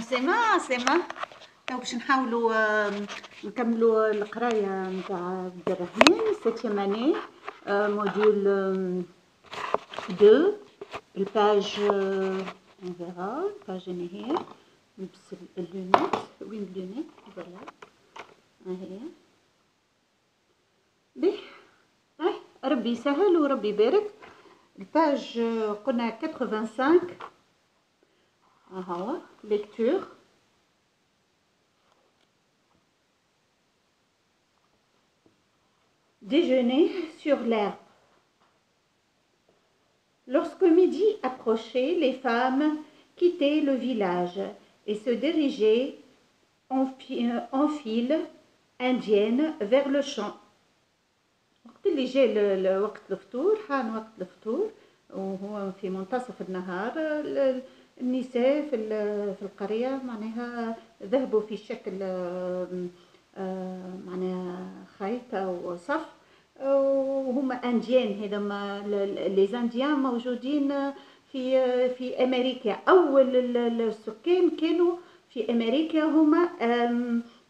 عسلامة. تو باش نحاولوا نكملوا القرايه نتاع عبد الرحمن سيتيام اني موديول 2 الباج on verra الباج هي نلبس اللونات. وين اللونات؟ فوالا هي به. ربي يسهل وربي يبارك. الباج قلنا 85 هو lecture. Déjeuner sur l'herbe. Lorsque midi approchait, les femmes quittaient le village et se dirigeaient en file indienne vers le champ. وقت اللي جاء وقت الفطور، حان وقت الفطور وهو في منتصف النهار، النساء في القرية معناها ذهبوا في شكل معناها خيط أو صف، وهم أنديان. هذوما لي زانديان موجودين في أمريكا. أول السكان كانوا في أمريكا هما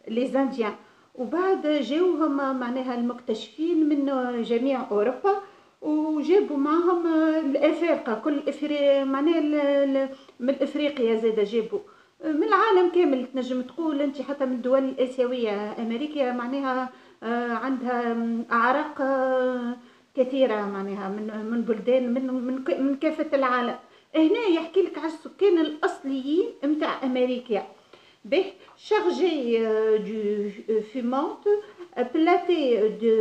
لي زانديان، وبعد جاوهم معناها المكتشفين من جميع أوروبا وجابوا معهم الأفارقة كل معناها من إفريقيا زاد جابوا من العالم كامل. تنجم تقول أنت حتى من الدول الآسيوية. أمريكا معناها عندها أعراق كثيرة معناها من بلدان من كافة العالم. هنا يحكي لك على السكان الأصليين متاع أمريكا. به chargé du fumante platé de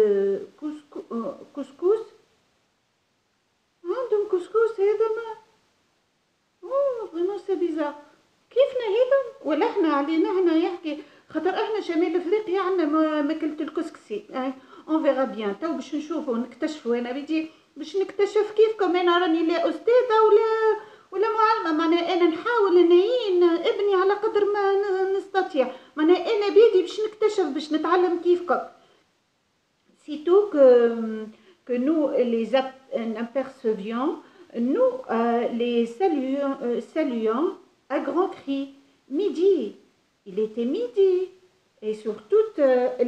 couscous. عندهم كسكس هذا ما فريمون سي بيزار. كيفنا هذا ولا احنا علينا هنا يحكي خاطر احنا شمال افريقيا عندنا ماكلة الكسكسي. اون فيغا بيان. تو باش نشوفوا نكتشفوا. انا بدي باش نكتشف كيفكم. انا راني لا استاذه ولا معلمه، معناها انا نحاول اني ابني على قدر ما نستطيع. معناها انا بيدي باش نكتشف باش نتعلم كيفكم. سيتو que nous les apercevions, nous les saluons à grands cris. Midi. Il était midi. Et sur toute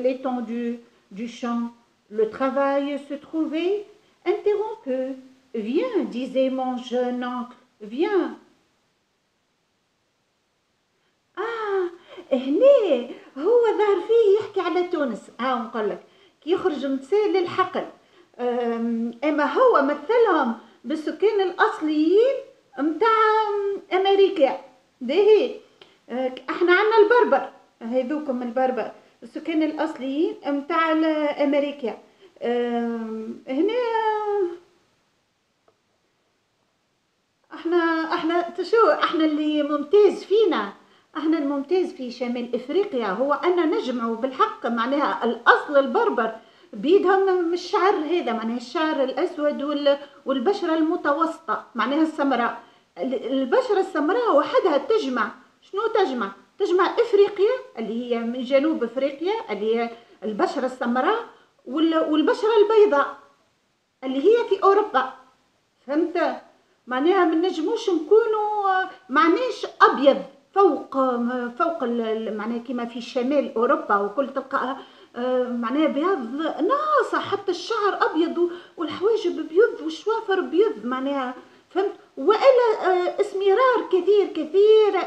l'étendue du champ, le travail se trouvait interrompu. Viens, disait mon jeune oncle, viens. هنا هو ظهر فيه يحكي على تونس. نقول لك كي يخرج مثال للحقل. اما هو مثلهم بالسكان الاصليين متاع امريكا. باهي احنا عندنا البربر، هذوكم البربر السكان الاصليين متاع امريكا. هنا احنا تشو احنا اللي ممتاز فينا. احنا الممتاز في شمال افريقيا هو ان نجمعوا بالحق معناها الاصل البربر بيدهم من الشعر هذا، معناها الشعر الاسود والبشره المتوسطه معناها السمراء. البشره السمراء وحدها تجمع شنو؟ تجمع افريقيا اللي هي من جنوب افريقيا اللي هي البشره السمراء والبشره البيضاء اللي هي في اوروبا. فهمت؟ معناها ما نجموش نكونوا معناش ابيض فوق معناها كيما في شمال اوروبا وكل تلقى معناها بيض ناصع، حتى الشعر ابيض والحواجب بيض والشوافر بيض معناها. فهمت؟ والا اسمرار كثير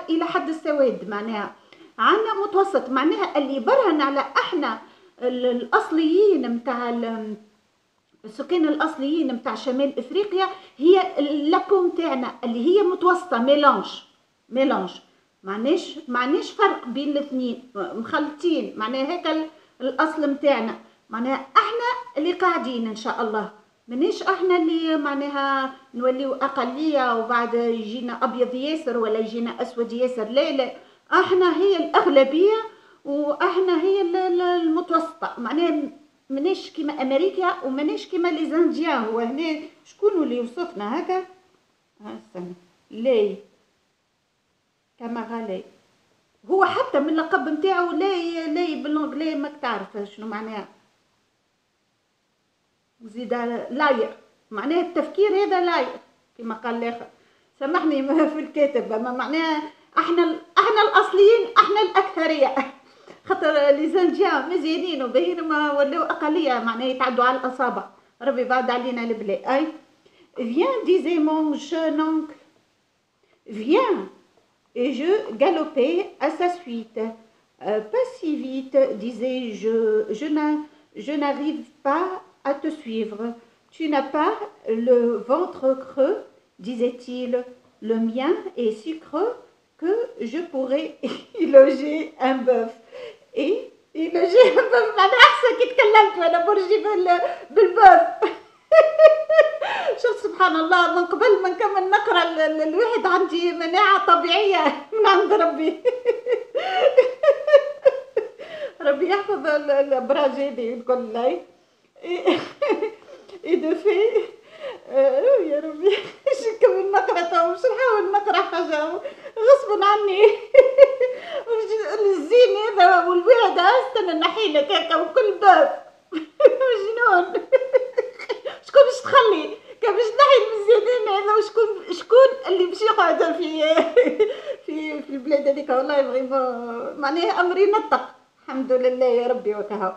الى حد السواد. معناها عندنا متوسط، معناها اللي برهن على احنا الاصليين متاع السكان الاصليين متاع شمال افريقيا هي اللابو تاعنا اللي هي متوسطه ميلانج. معناش فرق بين الاثنين، مخلطين. معناها هيك الاصل متاعنا. معناها احنا اللي قاعدين ان شاء الله، مانيش احنا اللي معناها نوليو اقليه وبعد يجينا ابيض ياسر ولا يجينا اسود ياسر. لا احنا هي الاغلبيه واحنا هي المتوسطه. معناها مانيش كيما امريكا ومانيش كيما لي زانديان. هو هنا شكون اللي وصفنا هكا؟ استنى لي كما هو حتى من اللقب نتاعو لاي بالانجلي ماك تعرف شنو معناها. زيد لاير معناها التفكير هذا لاير كما قال الاخر. سامحني في الكاتب، اما معناها احنا الاصليين، احنا الاكثريه. خاطر لي زانديان مزيانين وباهيين ما ولاو اقليه، معناها يتعدوا على الاصابع. ربي بعد علينا البلاء. اي viens disait mon jeune oncle, viens. Et je galopais à sa suite. Pas si vite, disais-je, je n'arrive pas à te suivre. Tu n'as pas le ventre creux, disait-il. Le mien est si creux que je pourrais y loger un bœuf. Et y loger un bœuf, معناها أحسن كي تكلمت وأنا برجي بالبœuf. شوف سبحان الله، من قبل ما نكمل نقرا الواحد عندي مناعة طبيعية من عند ربي. ربي يحفظ الأبراجيلي الكل. إذا في يا ربي ايش نكمل نقرا تو، مش نحاول نقرا حاجة غصب عني. الزين هذا والوعد استنى نحيلك هكا وكل باب. مجنون. شكون باش تخلي كان باش نحي المزيانين هذا، وشكون اللي باش يقعد في البلاد هذيك. والله فريمون معناها امري نطق. الحمد لله يا ربي وكهو.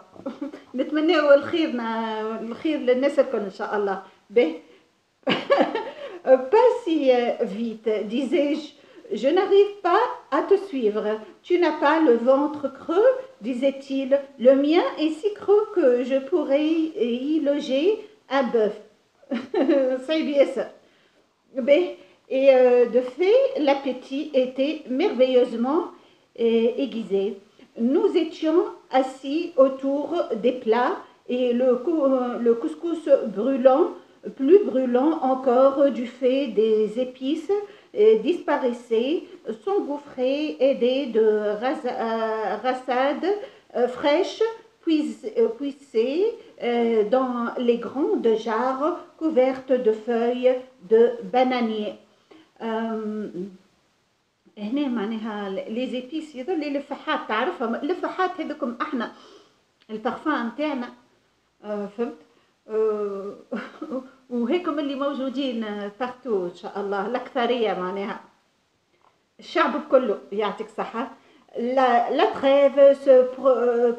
نتمناو الخير للناس الكل ان شاء الله. به pas si vite, disais-je, je n'arrive pas à te suivre. Tu n'as pas le ventre creux, disait-il. Le mien est si creux que je pourrais y loger un bœuf. C'est bien ça. Et de fait, l'appétit était merveilleusement aiguisé. Nous étions assis autour des plats et le couscous brûlant, plus brûlant encore du fait des épices, disparaissait, s'engouffrait, aidé de rassades fraîches, puisées dans les grandes jarres couvertes de feuilles de bananier. هنا معناها لي زيبيس يظل الفحات تعرفهم، الفحات هذوكم احنا البارفان نتاعنا، فهمت؟ وهيكم اللي موجودين بارتو ان شاء الله، الاكثريه معناها الشعب كله يعطيك الصحه. La trêve se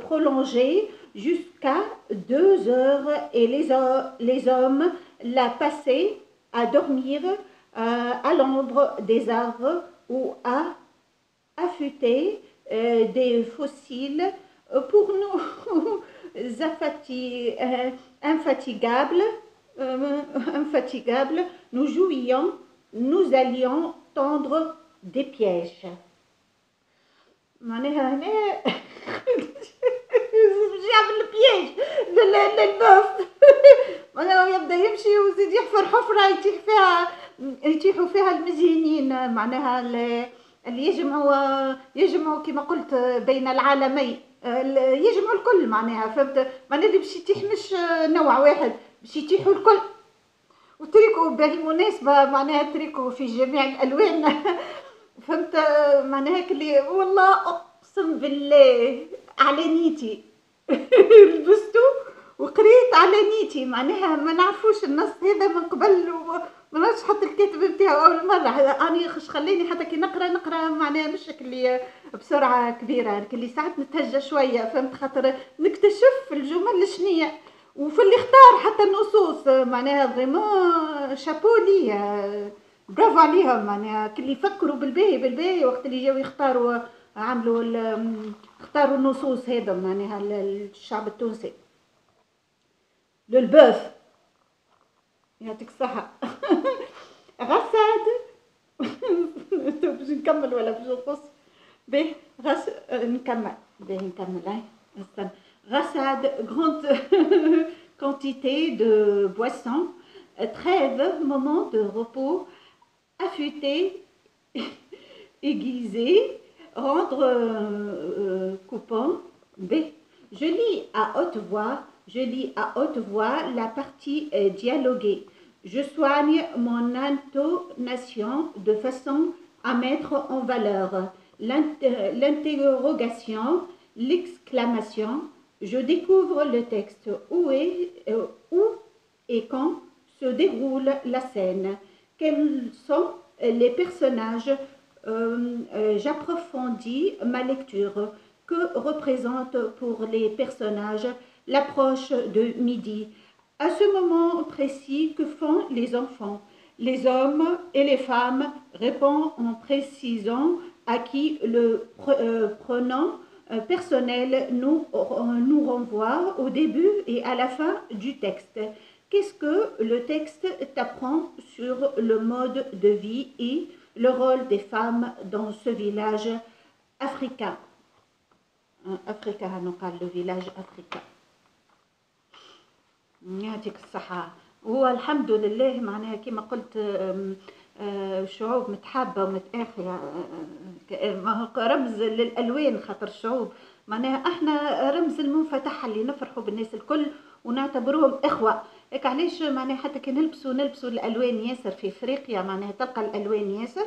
prolongeait jusqu'à 2 heures et les hommes la passaient à dormir à l'ombre des arbres ou à affûter des fossiles. Pour nous infatigables, nous jouions, nous allions tendre des pièges. معناها هنا يعمل البياج للبوف. معناها يبدا يمشي ويزيد يحفر حفره يتيحوا فيها المزيانين، معناها اللي يجمعوا كما قلت بين العالمين، يجمعوا الكل معناها، فهمت؟ معناها اللي باش يتيح مش نوع واحد، باش يتيحوا الكل. وتريكوا بالمناسبة معناها تريكوا في جميع الألوان. فهمت؟ معناها هيك اللي والله أقسم بالله على نيتي لبستو وقريت على نيتي، معناها ما نعرفوش النص هذا من قبل، ما نعرفش حتى الكاتب نتاعو أول مرة. أنا خليني حتى كي نقرا معناها مش اللي بسرعة كبيرة، اللي ساعات نتهجى شوية، فهمت؟ خاطر نكتشف الجمل شنية وفي اللي اختار حتى النصوص، معناها فريمون شابو ليه، برافو عليهم. معناها كل يفكروا بالباهي وقت اللي جاوا يختاروا، اختاروا النصوص هذا، معناها الشعب التونسي للبوف يعطيك الصحة. غساد باش نكمل ولا باش نقص؟ باهي نكمل هاي استنى. Rassade, grande quantité de boissons, trêve, moment de repos, affûter, aiguiser, rendre coupant. B. Je lis à haute voix la partie dialoguée. Je soigne mon intonation de façon à mettre en valeur l'interrogation, l'exclamation. Je découvre le texte, où et quand se déroule la scène, quels sont les personnages, j'approfondis ma lecture. Que représente pour les personnages l'approche de midi? À ce moment précis, que font les enfants? Les hommes et les femmes répondent en précisant à qui le pronom personnel nous renvoie au début et à la fin du texte. Qu'est-ce que le texte t'apprend sur le mode de vie et le rôle des femmes dans ce village africain? أفريقيا نقال لو فيلاج أفريقيا. يعطيك الصحة. هو الحمد لله معناها كما قلت شعوب متحابة ومتآخية، ما هو رمز للألوان خاطر الشعوب معناها احنا رمز المنفتح اللي نفرحوا بالناس الكل ونعتبروهم إخوة. هيك علاش معناها حتى كي نلبسوا الألوان ياسر في إفريقيا معناها تلقى الألوان ياسر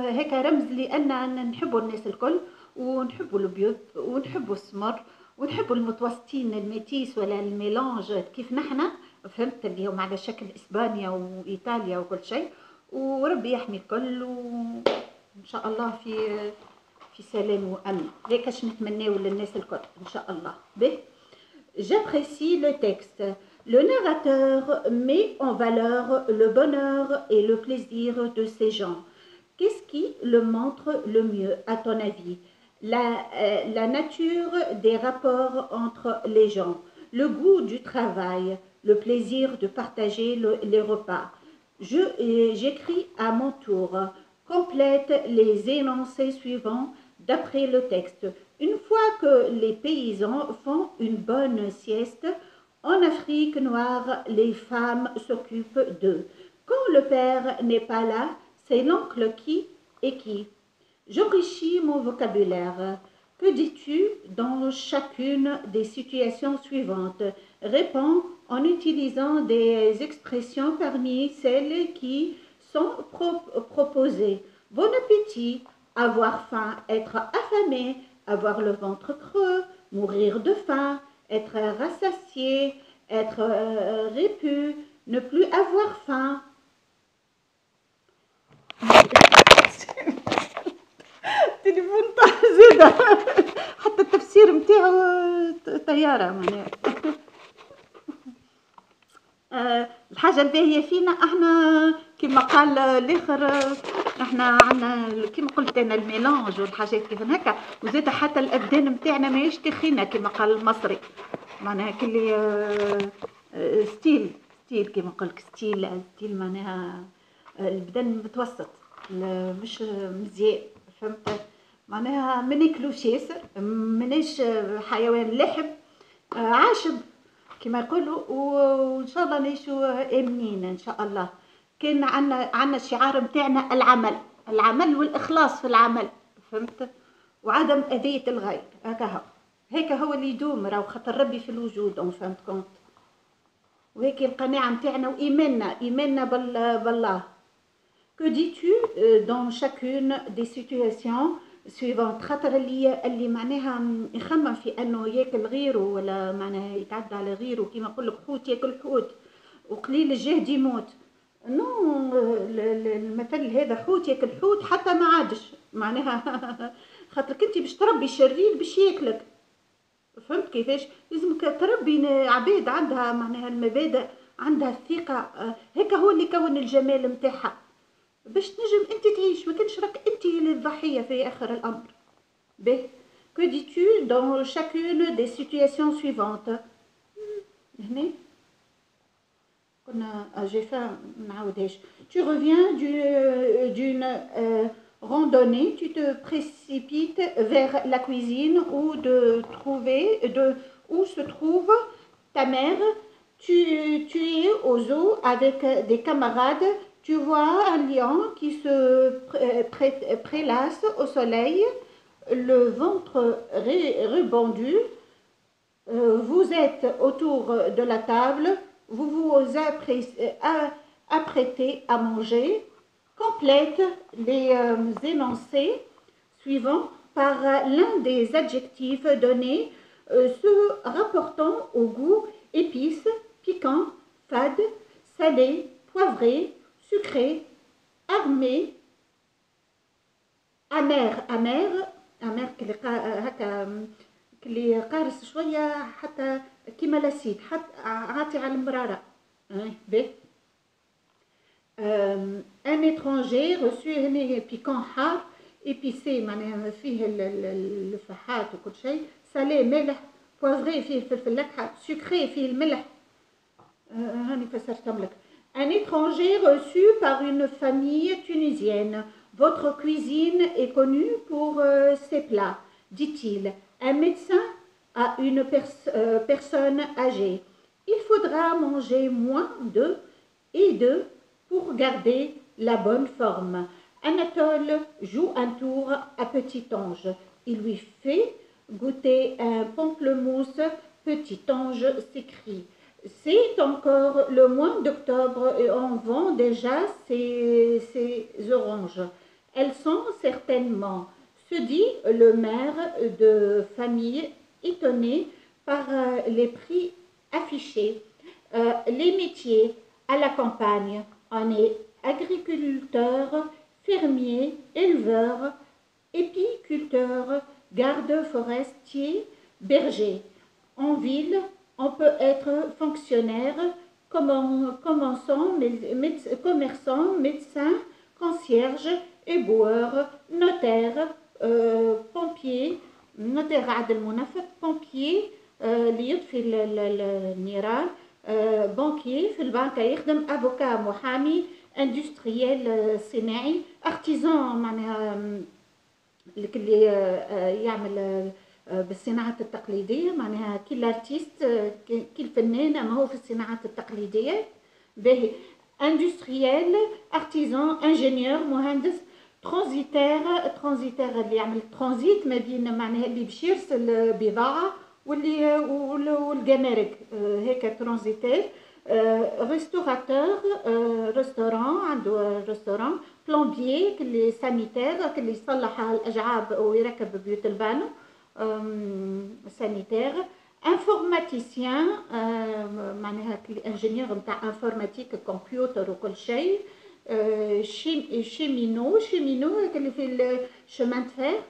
هيك رمز لأن نحبوا الناس الكل ونحبوا البيض ونحبوا السمر ونحبوا المتوسطين الميتيس ولا الميلانج كيف نحنا فهمت اللي هم على شكل إسبانيا وإيطاليا وكل شيء. وربي يحمي الكل وإن شاء الله في سلام وأمن. هيك اش نتمناو للناس الكل إن شاء الله. به j'apprécie le texte. Le narrateur met en valeur le bonheur et le plaisir de ces gens. Qu'est-ce qui le montre le mieux à ton avis? La nature des rapports entre les gens, le goût du travail, le plaisir de partager les repas. J'écris à mon tour, complète les énoncés suivants d'après le texte. Une fois que les paysans font une bonne sieste, en Afrique noire, les femmes s'occupent d'eux. Quand le père n'est pas là, c'est l'oncle qui et qui. J'enrichis mon vocabulaire. Que dis-tu dans chacune des situations suivantes? Réponds en utilisant des expressions parmi celles qui sont proposées. Bon appétit, avoir faim, être affamé, avoir le ventre creux, mourir de faim, être rassasié, être répu, ne plus avoir faim. التليفون طاح زاده حتى التفسير متاعو طياره معناها. الحاجه الباهيه فينا احنا كما قال الاخر احنا عندنا كما قلت انا الميلانج والحاجات كيف هكا وزاد حتى الابدان نتاعنا ماهيش تخينه كما قال المصري معناها كلي ستيل كما قلت ستيل معناها البدن متوسط مش مزيان فهمت معناها ما ناكلوش ياسر ماناش حيوان لحم عاشب كما يقولوا وان شاء الله نعيشوا امنين ان شاء الله. كان عندنا الشعار نتاعنا العمل والاخلاص في العمل فهمت وعدم اذيه الغير هيك هو اللي يدوم راهو خاطر ربي في الوجود اون فهمت كونت وهيك القناعه نتاعنا وايماننا بالله. Que dis-tu dans chacune des situations suivantes؟ خاطر اللي معناها يخمم في انه ياكل غيره ولا معناها يتعدى على غيره كيما نقول لك حوت ياكل حوت وقليل الجهد يموت. نو المثل هذا حوت ياكل حوت حتى ما عادش معناها خاطرك انت باش تربي شرير باش ياكلك فهمت كيفاش؟ لازمك تربي عباد عندها معناها المبادئ عندها الثقه هيك هو اللي كون الجمال نتاعها باش تنجم انت تعيش ما كانش راك انت الضحيه في اخر الامر. به que dis-tu dans chacune des situations suivantes؟ هنا كنا جيفا نعاودهاش. Tu reviens d'une randonnée, tu te précipites vers la cuisine où se trouve ta mère. Tu es au zoo avec des camarades. Tu vois un lion qui se prélasse au soleil, le ventre rebondi. Vous êtes autour de la table, vous vous apprêtez à manger. Complète les énoncés suivants par l'un des adjectifs donnés se rapportant au goût: épice, piquant, fade, salé, poivré, sucré, armé, امير امير كلي هكا كلي قارس شويه حتى كيما لاسيد حتى عاطي على المراره. باهي. ان étranger reçu هنا بيكون حار، ايبيسي معناها فيه الفحات وكل شيء، سالي مالح، بوافغي فيه الفلفل الأكحل، سكري فيه الملح. هاني فسرتهم لك. Un étranger reçu par une famille tunisienne. Votre cuisine est connue pour ses plats, dit-il. Un médecin à une personne âgée. Il faudra manger moins d'œufs et d'œufs pour garder la bonne forme. Anatole joue un tour à Petit Ange. Il lui fait goûter un pamplemousse. Petit Ange s'écrie. C'est encore le mois d'octobre et on vend déjà ces oranges. Elles sont certainement, se dit le mère de famille étonné par les prix affichés. Les métiers à la campagne, on est agriculteur, fermier, éleveur, épiculteur, garde forestier, berger. En ville, on peut être fonctionnaire, commerçant, médecin, concierge, éboueur, notaire, pompier, notaire عاد المنفذ، pompier اللي يطفي النيران، بانكير في البنكة يخدم، افوكا محامي، اندستريال صناعي، ارتيزان معناها اللي يعمل بالصناعات التقليدية، معناها كي الارتيست كي الفنان ما هو في الصناعات التقليدية. باهي. اندستريال، ارتيزان، انجينيور، مهندس، ترانزيتير اللي يعمل ترانزيت ما بين معناها اللي باش يرسل بضاعة والجمارك، هيك ترانزيتير. ريستوراتور، ريستوران عنده ريستوران. بلومبيي كلي سانيتير كلي يصلح الأجعاب ويركب بيوت البانو، سانيتير. انفورماتيسيان معناها انجينيور نتاع انفورماتيك كمبيوتر وكل شيء. شيمينو اللي في الشمان فير.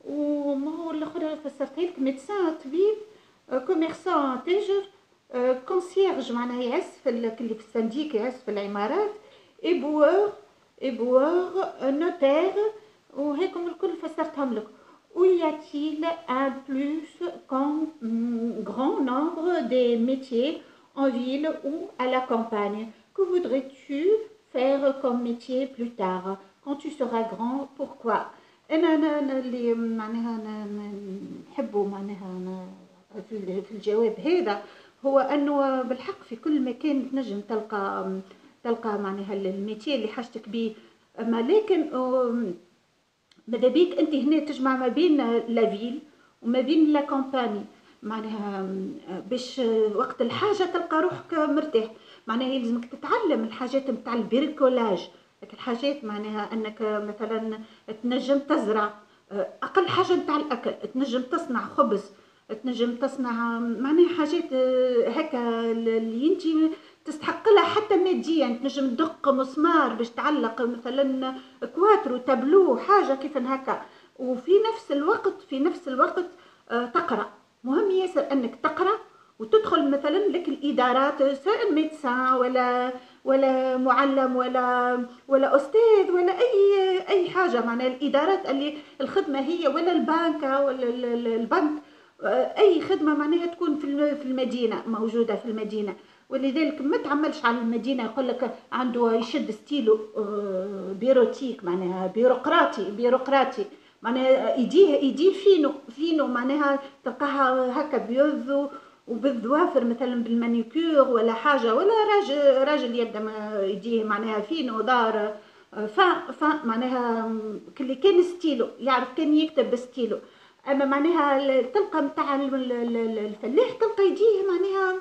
وما هو الاخر فسرتها لك، ميدسان طبيب، كوميرسان تاجر، كونسيرج معناها يعس اللي في السنديك يعس في العمارات، éboueur notaire، وهيكم الكل فسرتهم لك. Où y a-t-il un plus grand nombre des métiers en ville ou à la campagne? Que voudrais-tu faire comme métier plus tard quand tu seras grand? Pourquoi? أنا اللي معناها نحبه معناها في الجواب هذا هو أنه بالحق في كل مكان تنجم تلقى معناها الميتير اللي حاجتك بيه، أما لكن ماذا بيك أنت هنا تجمع ما بين لافيل وما بين لا كامباني، معناها باش وقت الحاجة تلقى روحك مرتاح. معناها يلزمك تتعلم الحاجات نتاع البريكولاج، الحاجات معناها أنك مثلا تنجم تزرع، أقل حاجة نتاع الأكل، تنجم تصنع خبز، تنجم تصنع معناها حاجات هكا اللي انت تستحق لها حتى ماديا. تنجم تدق مسمار باش تعلق مثلا كواترو تابلو حاجه كيف هكا، وفي نفس الوقت تقرا. مهم ياسر انك تقرا وتدخل مثلا لك الادارات، سواء ميدسان ولا معلم ولا استاذ ولا اي حاجه، معناها الادارات اللي الخدمه هي ولا البنكه ولا البنك، اي خدمه معناها تكون في المدينه، موجوده في المدينه. ولذلك ما تعملش على المدينه يقول لك عنده يشد ستيلو بيروتيك معناها بيروقراطي معناها يديه فينو معناها تلقاها هكا بيض وبالظوافر مثلا بالمانيكير ولا حاجه، ولا راجل يبدا يديه معناها فينو دار معناها اللي كان ستيلو يعرف كان يكتب بستيلو. اما معناها تلقى نتاع الفلاح تلقى يديه معناها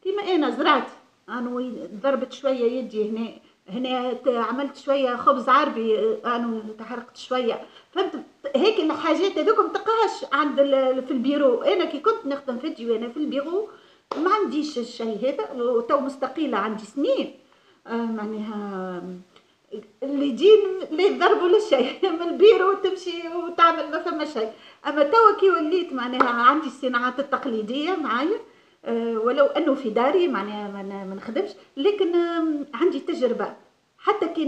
كيما انا زرعت، انا ضربت شويه يدي هنا عملت شويه خبز عربي، انا تحرقت شويه، فهمت؟ هيك الحاجات هذوك ما تلقاهاش عند في البيرو. انا كي كنت نخدم فيديو انا في البيرو ما عنديش الشيء هذا، وتو مستقيله عندي سنين، معناها اللي يجي لا يضرب ولا شيء من البيرو وتمشي وتعمل ما فما شيء. اما توا كي وليت معناها عندي الصناعات التقليديه معايا، ولو انه في داري معناها ما نخدمش، لكن عندي تجربه. حتى كي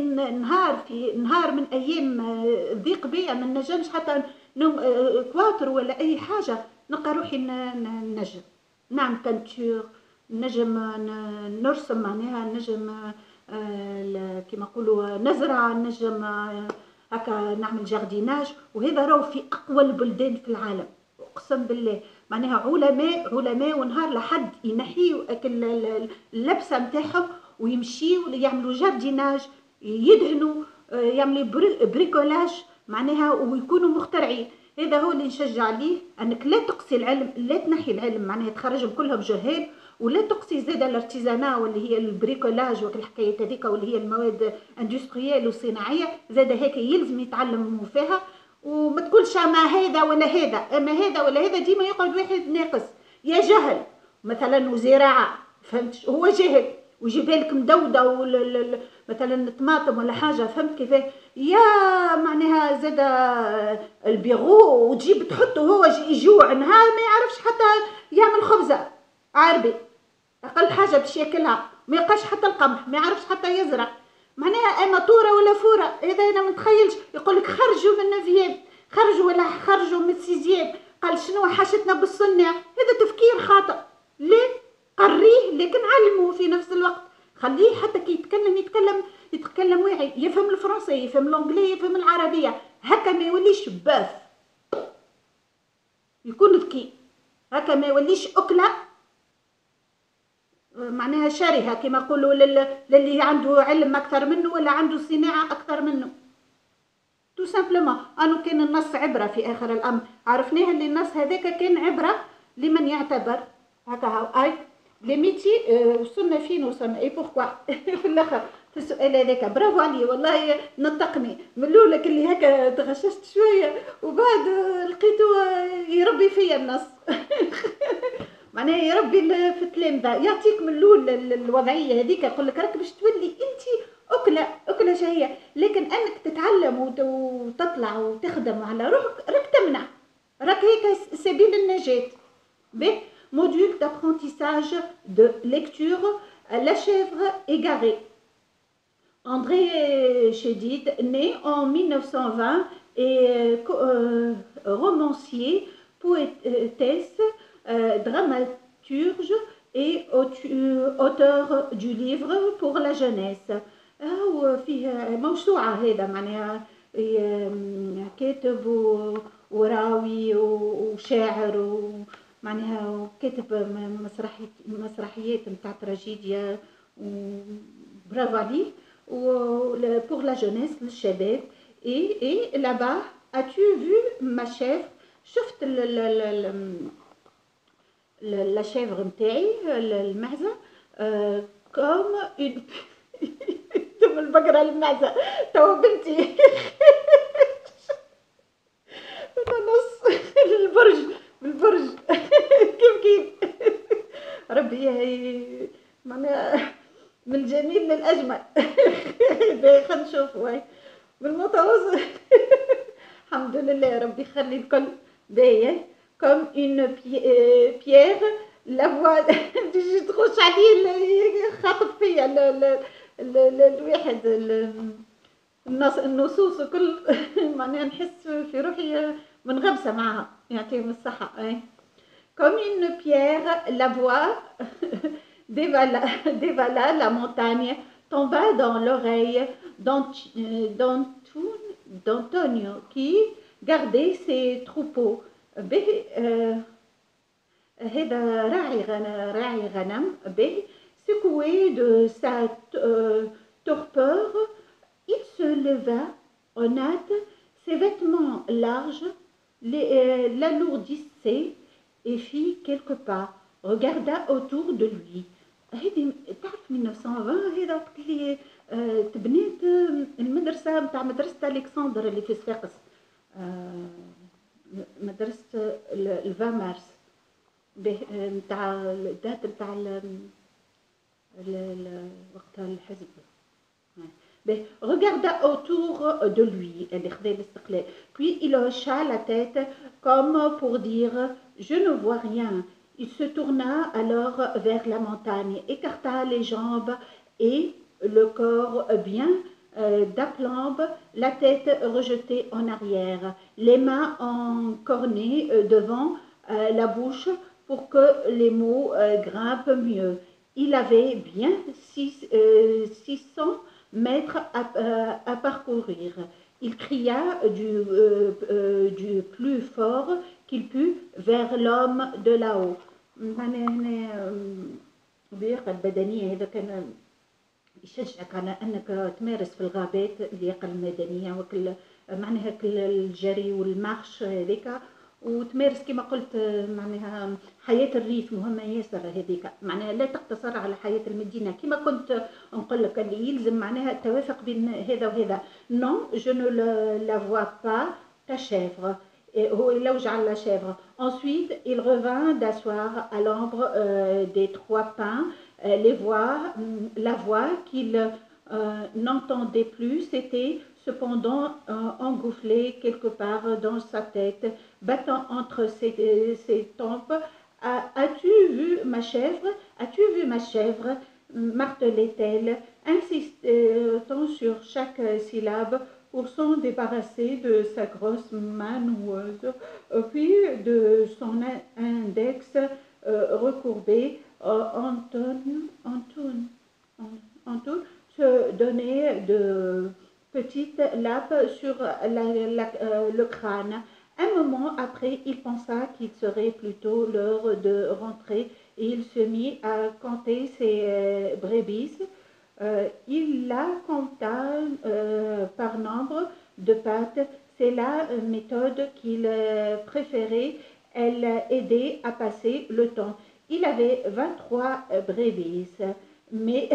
نهار من ايام ضيق بيا ما نجمش حتى نوم كواتر ولا اي حاجه، نلقى روحي نجم نعمل بانتور، نجم نرسم معناها، نجم كيما نقولوا نزرع، نجم هكا نعمل جارديناج. وهذا راهو في اقوى البلدان في العالم اقسم بالله، معناها علماء ونهار لحد ينحيوا اللبسه نتاعهم ويمشيوا يعملوا جارديناج، يدهنوا، يعملوا بريكولاج معناها، ويكونوا مخترعين. هذا هو اللي نشجع عليه، انك لا تقصي العلم، لا تنحي العلم معناها تخرجهم كلهم جهال، ولا تقصي زاده الارتيزانا واللي هي البريكولاج والحكايات هذيك واللي هي المواد اندستريال وصناعيه، زاده هيك يلزم يتعلموا فيها. وما تقولش ما هذا ولا هذا، اما هذا ولا هذا ديما يقعد واحد ناقص يا جهل مثلا وزراعه، فهمت؟ هو جاهل ويجيب لك مدوده مثلا طماطم ولا حاجه، فهمت كيف؟ يا معناها زاد البيغو وتجيب تحطه هو يجوع نهار ما يعرفش حتى يعمل خبزه عربي، اقل حاجه باش ياكلها، ما يلقاش حتى القمح، ما يعرفش حتى يزرع معناها اما طوره ولا فوره. هذا انا متخيلش. يقول لك خرجوا من نوفيام، خرجوا ولا خرجوا من سيزيام، قال شنو حاجتنا بالصنع؟ هذا تفكير خاطئ. ليه؟ قريه لكن علمه في نفس الوقت، خليه حتى كي يتكلم واعي، يفهم الفرنسي، يفهم الانجلي، يفهم العربيه، هكا ما يوليش باف، يكون ذكي، هكا ما يوليش اكله معناها شرهه كما يقولوا للي عنده علم اكثر منه ولا عنده صناعه اكثر منه. تو سامبلومون انو كان النص عبره في اخر الامر، عرفناه اللي النص هذاك كان عبره لمن يعتبر. هكا هاو اي لي ميتي وصلنا فين وصلنا اي بوركوا في الاخر في السؤال هذاك. برافو علي والله، نطقني من الاول اللي هكا تغششت شويه وبعد لقيته يربي فيا النص معناها يربي في التلامذه، يعطيك من الاول الوضعيه هذيك، يقول لك راك باش تولي انت اكله شهيه، لكن انك تتعلم وتطلع وتخدم على روحك راك تمنع، راك هيك سبيل النجاه. به module d'apprentissage de lecture La chèvre égarée. André Chédid, né en 1920, est romancier, poétesse, dramaturge et auteur du livre pour la jeunesse. وفيه موسوعة هذا معناها كاتب وراوي وشاعر معناها، وكاتب مسرحيات نتاع تراجيديا، برافو عليه. pour la jeunesse للشباب. et là-bas as-tu vu ma chèvre؟ شفت la chèvre نتاعي المعزة comme une تم البقرة المعزة توا بنتي نص بالبرج كيف ربي هي معناها من الجميل للأجمل خلينا نشوف واي بالمتوسط الحمد لله ربي يخلي الكل باهي. كوم اون بيير لا فوا تجي تخش عليه خاطب فيا الواحد النصوص وكل معناها نحس في روحي منغمسة معها، يعطيهم الصحة. Comme une pierre, la voix dévala la montagne, tomba dans l'oreille d'Antonio qui gardait ses troupeaux. هذا راعي غنم به secoué de sa torpeur, il se leva en hâte, ses vêtements larges l'alourdissaient et fit quelques pas, regarda autour de lui. هذه تعرف 1920 هذا وقت اللي تبنيت المدرسة نتاع مدرسة ألكسندر اللي في صفاقس، مدرسة 20 مارس نتاع الدات نتاع وقتها الحزب. Ben, regarda autour de lui, puis il hocha la tête comme pour dire je ne vois rien. Il se tourna alors vers la montagne, écarta les jambes et le corps bien d'aplomb, la tête rejetée en arrière, les mains encornées devant la bouche pour que les mots grimpent mieux. Il avait bien 600 mètres à parcourir. Il cria du plus fort qu'il put vers l'homme de là-haut. اللياقة البدنية هذا كان يشجعك على أنك تمارس في الغابات اللياقة المدنية وكل معناها كل الجري والمارش هذيك وتمارس كما قلت معناها حياة الريف مهمة ياسر هذيك معناها لا تقتصر على حياة المدينة كما كنت نقول لك اللي يلزم معناها التوافق بين هذا وهذا non je ne la vois pas ta chèvre هو يلوج على la chèvre ensuite il revint d'asseoir à l'ombre des trois pins la voix qu'il n'entendait plus s'était cependant engoufflée quelque part dans sa tête, battant entre ses tempes. As-tu vu ma chèvre? As-tu vu ma chèvre? Martelait-elle, insistant sur chaque syllabe pour s'en débarrasser de sa grosse main noueuse, puis de son index recourbé. Anton se donnait de petites lapes sur le crâne. Un moment après, il pensa qu'il serait plutôt l'heure de rentrer et il se mit à compter ses brebis. Il la compta par nombre de pattes. C'est la méthode qu'il préférait. Elle aidait à passer le temps. Il avait 23 brebis, mais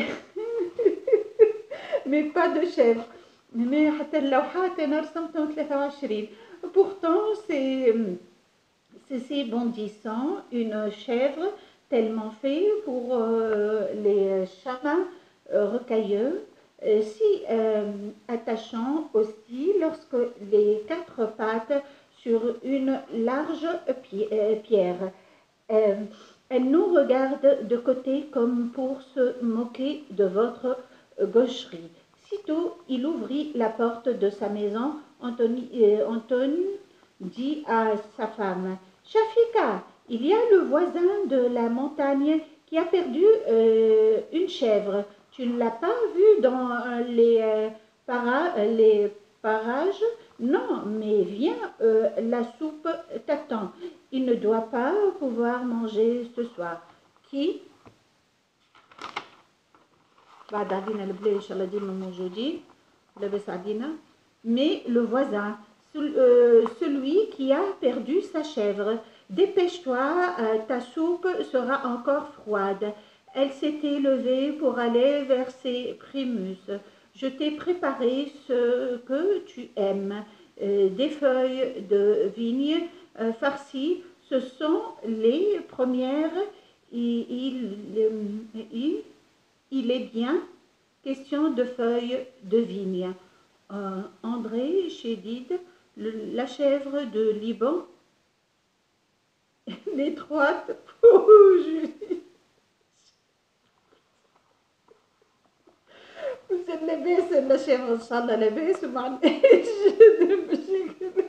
mais pas de chèvre. Mais حتى اللوحات أنا رسمتهم 23. Pourtant, c'est si bondissant, une chèvre tellement fait pour les chamans rocailleux, si attachant aussi lorsque les quatre pattes sur une large pierre. Elle nous regarde de côté comme pour se moquer de votre gaucherie. Sitôt, il ouvrit la porte de sa maison. Anton dit à sa femme, « Shafika, il y a le voisin de la montagne qui a perdu une chèvre. Tu ne l'as pas vue dans les parages? Non, mais viens, la soupe t'attend. Il ne doit pas pouvoir manger ce soir. » Qui بعد عدينا البلاي إن شاء الله ديما موجودين لاباس علينا mais le voisin celui qui a perdu sa chèvre dépêche-toi ta soupe sera encore froide. Elle s'était levée pour aller vers ses primus. Je t'ai préparé ce que tu aimes, des feuilles de vigne farcies. Ce sont les premières. Il est bien question de feuilles de vigne. André Chédid, la chèvre de Liban, l'étroite pour Julie. Vous êtes لاباس la chèvre إن شاء الله لاباس وما عندناش مشاكل.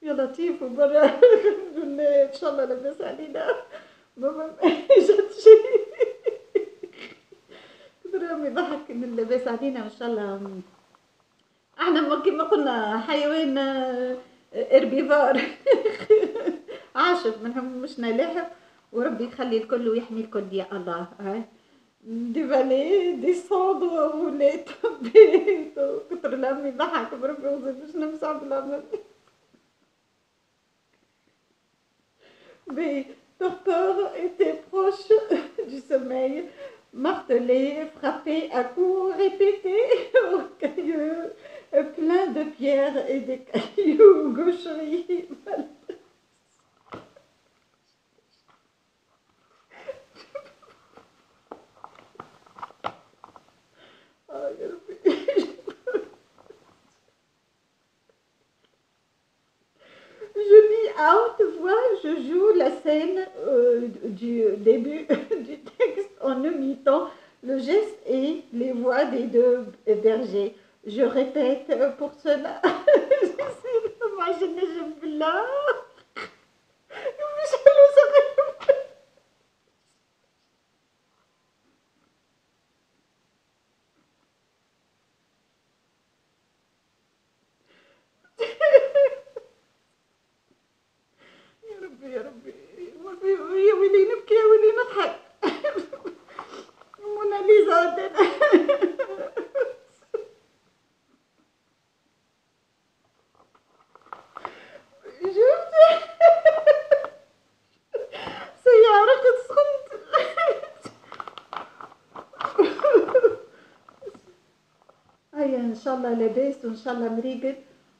يا لطيف وبرا الحمد لله ان شاء الله لاباس علينا ماما جات شيء رامي ضحك ان لاباس علينا ان شاء الله. احنا كما قلنا حيوان اربيفار عاشق منهم مش نلاحق وربي يخلي الكل ويحمي الكل يا الله. ديفالي ديسوندر ولا توبي كتر لامي ضحك بربي باش نمسح بالامل. Mais Torpor était proche du sommeil, martelé, frappé à coups répétés au caillou plein de pierres et des cailloux gaucheries. début du texte en imitant le geste et les voix des deux bergers. Je répète pour cela. معجنة بالله مش حلو صغير. يا ربي يا ربي، ما في يا ويلي نبكي يا ويلي نضحك. موناليزا شفت سيارة سخنت. هيا ان شاء الله لاباس وان شاء الله مريقل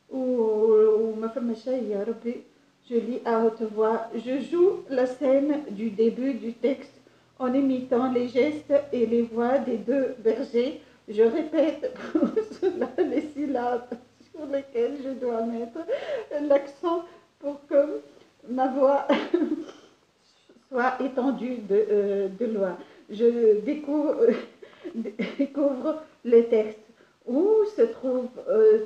وما فما شيء يا ربي. Je lis à haute voix. Je joue la scène du début du texte en imitant les gestes et les voix des deux bergers. Je répète pour cela les syllabes sur lesquelles je dois mettre l'accent pour que ma voix soit étendue de loin. Je découvre le texte. Où se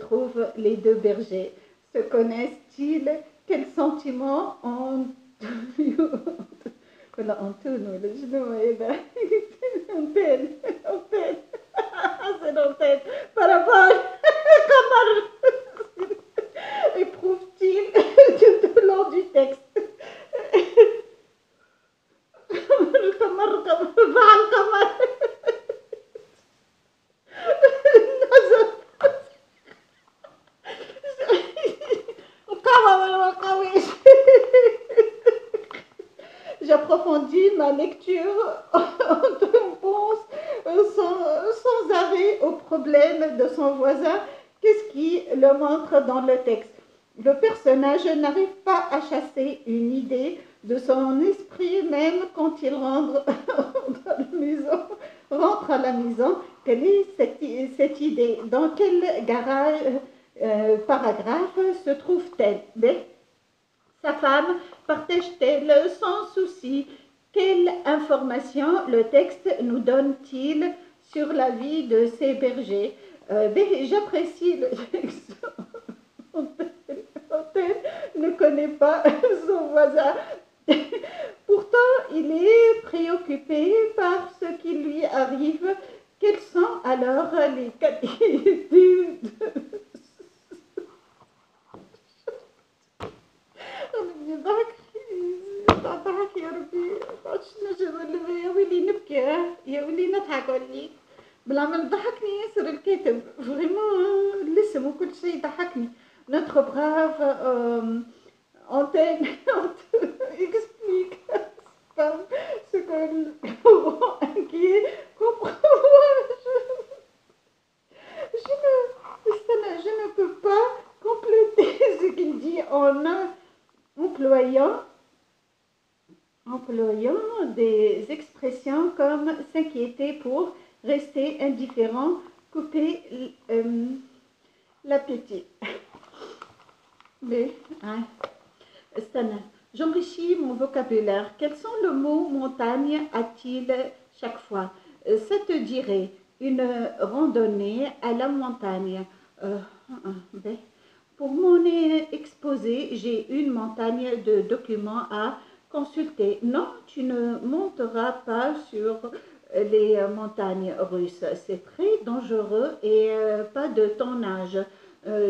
trouvent les deux bergers? Se connaissent-ils? Quels sentiments Antonio, le genou est là. Antenne. C'est l'antenne. Parabole. Comment éprouve-t-il tout au long du texte? J'approfondis ma lecture on pense sans arrêt au problème de son voisin. Qu'est-ce qui le montre dans le texte? Le personnage n'arrive pas à chasser une idée de son esprit même quand il rentre à la maison. Quelle est cette idée? Dans quel paragraphe se trouve-t-elle? Sa femme partage-t-elle sans souci? Quelle information le texte nous donne-t-il sur la vie de ces bergers? J'apprécie le texte. Antel ne connaît pas son voisin. Pourtant, il est préoccupé par ce qui lui arrive. Quelles sont alors les qualités ضحك يا ربي مش نجم يا ويلي نبكي يا ويلي نضحك ولي بالعمل ضحكني ياسر الكاتب فريمون الاسم وكل شيء ضحكني. Notre brave antenne explique ce que le rend inquiet. Comprends-moi, je ne peux pas compléter ce qu'il dit en employant des expressions comme s'inquiéter pour rester indifférent, couper l'appétit. Mais, j'enrichis mon vocabulaire. Quels sont le mot montagne a-t-il chaque fois? Ça te dirait une randonnée à la montagne. Pour mon exposé, j'ai une montagne de documents à consulter. Non, tu ne monteras pas sur les montagnes russes. C'est très dangereux et pas de ton âge.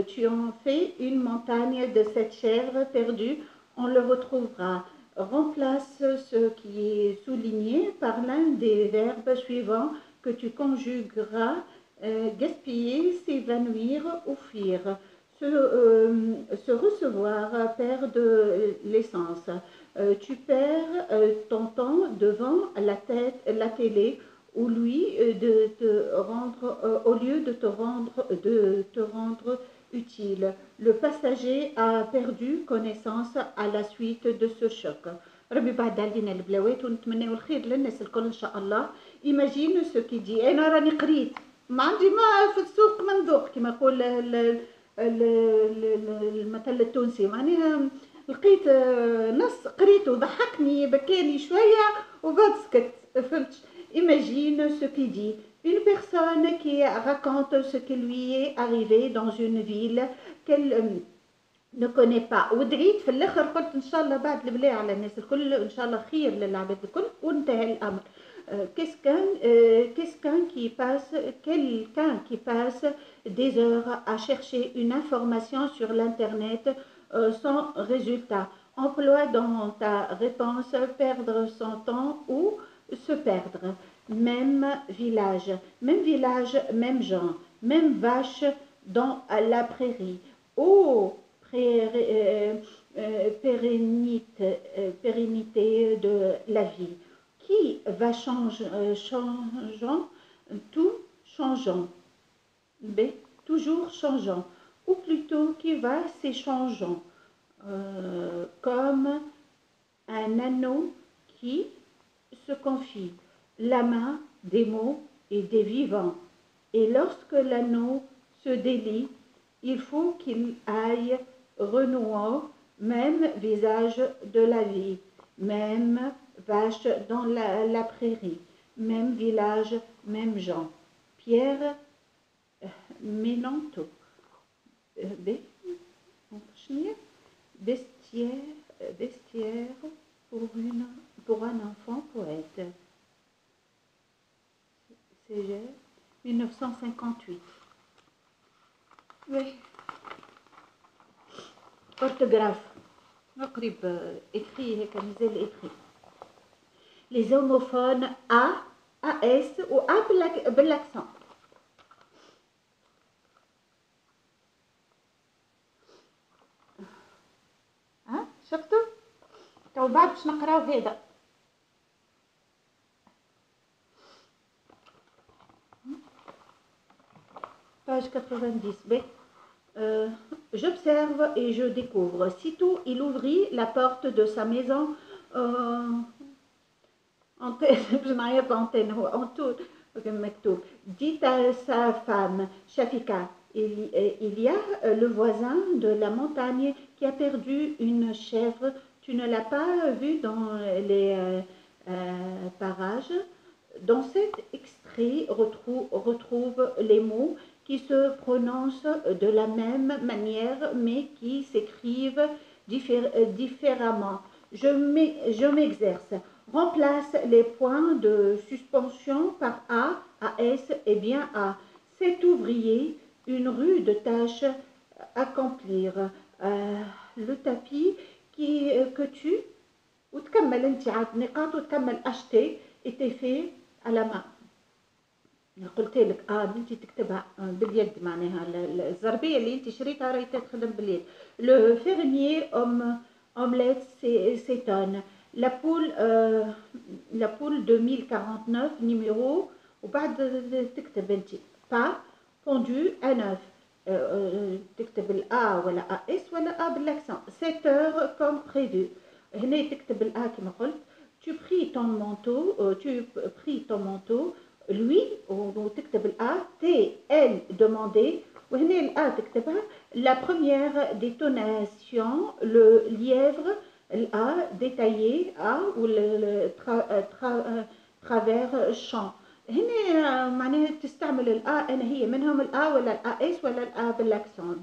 Tu en fais une montagne de cette chèvre perdue, on le retrouvera. Remplace ce qui est souligné par l'un des verbes suivants que tu conjugueras: gaspiller, s'évanouir ou fuir. Se recevoir perd de l'essence. Tu perds ton temps devant la télé au lieu de te rendre utile. Le passager a perdu connaissance à la suite de ce choc. ربي بعد علينا البلاوات ونتمناو الخير للناس الكل ان شاء الله. Imagine ce qui dit. انا راني قريت ما عندي ما في السوق منذوق كما يقول المثل التونسي، معناها لقيت نص قريته ضحكني بكاني شويه وبعد سكت فهمت. Imagine ce qu'il dit. Une personne qui raconte ce qui lui est arrivé dans une ville qu'elle ne connaît pas ودعيت في الاخر قلت ان شاء الله بعد البلاء على الناس الكل ان شاء الله خير للعباد الكل وانتهى الامر. Quelqu'un qui passe des heures à chercher une information sur l'internet sans résultat. Emploie dans ta réponse perdre son temps ou se perdre. Même village, même gens, même vache dans la prairie. Oh, pérennité de la vie, qui va changeant, tout changeant, B, toujours changeant, ou plutôt qui va s'échangeant, comme un anneau qui se confie, la main des mots et des vivants. Et lorsque l'anneau se délie, il faut qu'il aille renouant, même visage de la vie, même vache dans la prairie, même village, même gens. Pierre Mélanto. Bestiaire pour un enfant poète. C'est 1958. Oui. Orthographe. نقرب écrit هيك مازال écrit. Les homophones A, AS و A بالاكسون. ها شفتوا؟ تو بعد باش نقراو هذا. Page 90. B. J'observe et je découvre. Sitôt, il ouvrit la porte de sa maison dit à sa femme, Shafika, il y a le voisin de la montagne qui a perdu une chèvre. Tu ne l'as pas vue dans les parages. Dans cet extrait, retrouve les mots qui se prononcent de la même manière mais qui s'écrivent différemment. Je m'exerce. Remplace les points de suspension par A, AS et bien A. Cet ouvrier, une rude tâche à accomplir. Le tapis que tu وتكمل انت عاد نقاط وتكمل acheter était fait à la main. قلت لك انت تكتبها باليد معناها الزربيه اللي انت شريتها راهي تخدم باليد. Le fermier omelette s'étonne. La poule de 1049 numéro وبعد تكتب انت pas pondu à 9 تكتب الA ولا AS ولا A بالاكسون. 7 heures comme prévu. هنا تكتب الA كما قلت. Tu pris ton manteau lui وتكتب الA T elle demandé وهنا الA تكتبها la première détonation le lièvre الA détaillé A ou le travers champ. هنا معناها تستعمل الA أنا هي منهم الA ولا الAS ولا الA بالاكسون.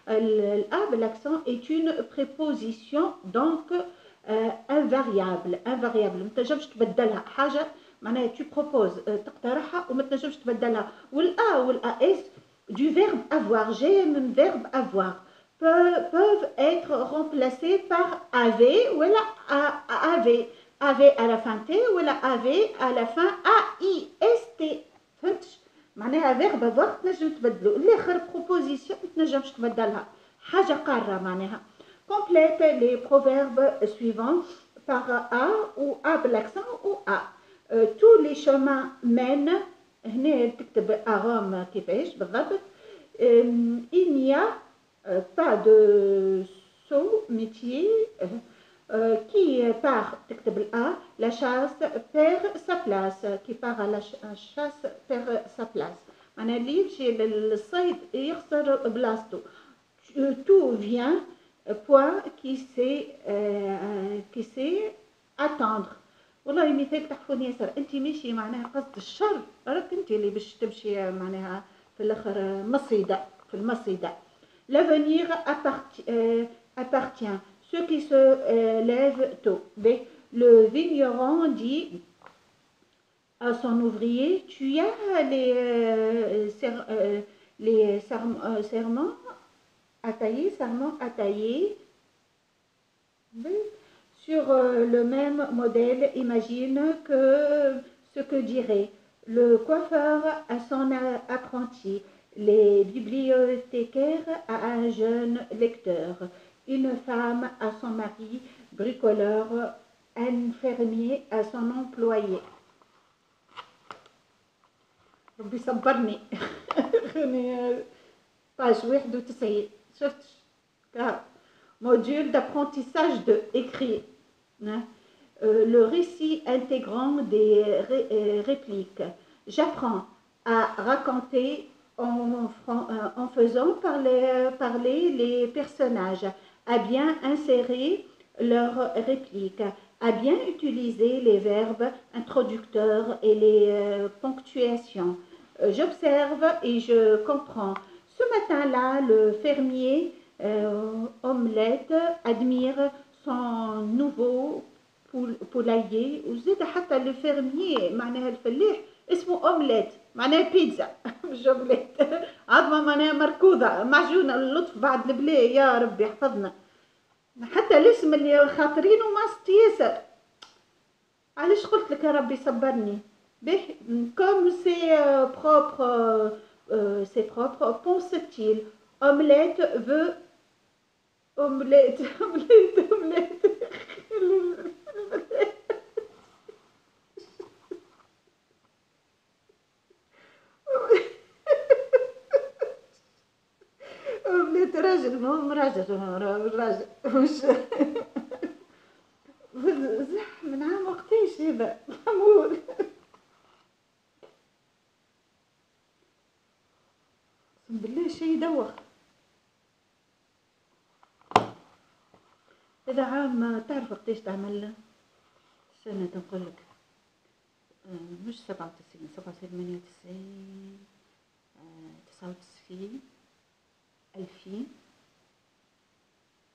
الA بالاكسون est une préposition donc invariable. ما تنجمش تبدلها حاجة معناها tu proposes تقترحها وما تنجمش تبدلها. والA والAS du verbe avoir جاية من verbe avoir peuvent être remplacés par avait ولا avait à la fin T ولا avait à la fin AIST. فهمتش معناها verbe avoir تنجم تبدلو الاخر proposition ما تنجمش تبدلها حاجة قارة معناها. Complète les proverbes suivants par A ou A بالاكسون ou A. Tous les chemins mènent هنا تكتب à Rome كيفاش بالضبط. Il n'y a pas de saut métier qui part تكتب الA. La chasse perd sa place. qui part à la chasse perd sa place. معناها اللي يمشي للصيد يخسر بلاصتو. Tout vient point qui sait attendre. والله مثال تحفون ياسر، انت ماشي معناها قصد الشر، راك انت اللي باش تمشي معناها في الاخر مصيده في المصيده. L'avenir appartient ceux qui se lèvent tôt. Le vigneron dit à son ouvrier, tu as les serments à tailler, serments à tailler. Sur le même modèle, imagine que ce que dirait le coiffeur à son apprenti, les bibliothécaires à un jeune lecteur, une femme à son mari, bricoleur, un fermier à son employé. ربي صبرني. page 91 شفت module d'apprentissage de écrit. Le récit intégrant des répliques. J'apprends à raconter en faisant parler les personnages, à bien insérer leurs répliques, à bien utiliser les verbes introducteurs et les ponctuations. J'observe et je comprends. Ce matin-là, le fermier omelette admire son nouveau poulailler. وزيد حتى الفيرميي معناها الفلاح اسمه اومليت معناها بيتزا مش اومليت، عظمه معناها مركوضه معجونه اللطف بعد البلاء يا ربي يحفظنا. حتى الاسم اللي خاطرينه ماست ياسر. علاش قلت لك يا ربي صبرني به كوم سي بروبر سي بروبر pense-t-il omelette veut omelette omelette omelette omelette راجل مهم راجل مش زح من عام وقتاش هذا محمود. اقسم بالله شي يدوخ. هذا عام تعرف وقتاش تعمل سنة نقولك مش 97 98 99 2000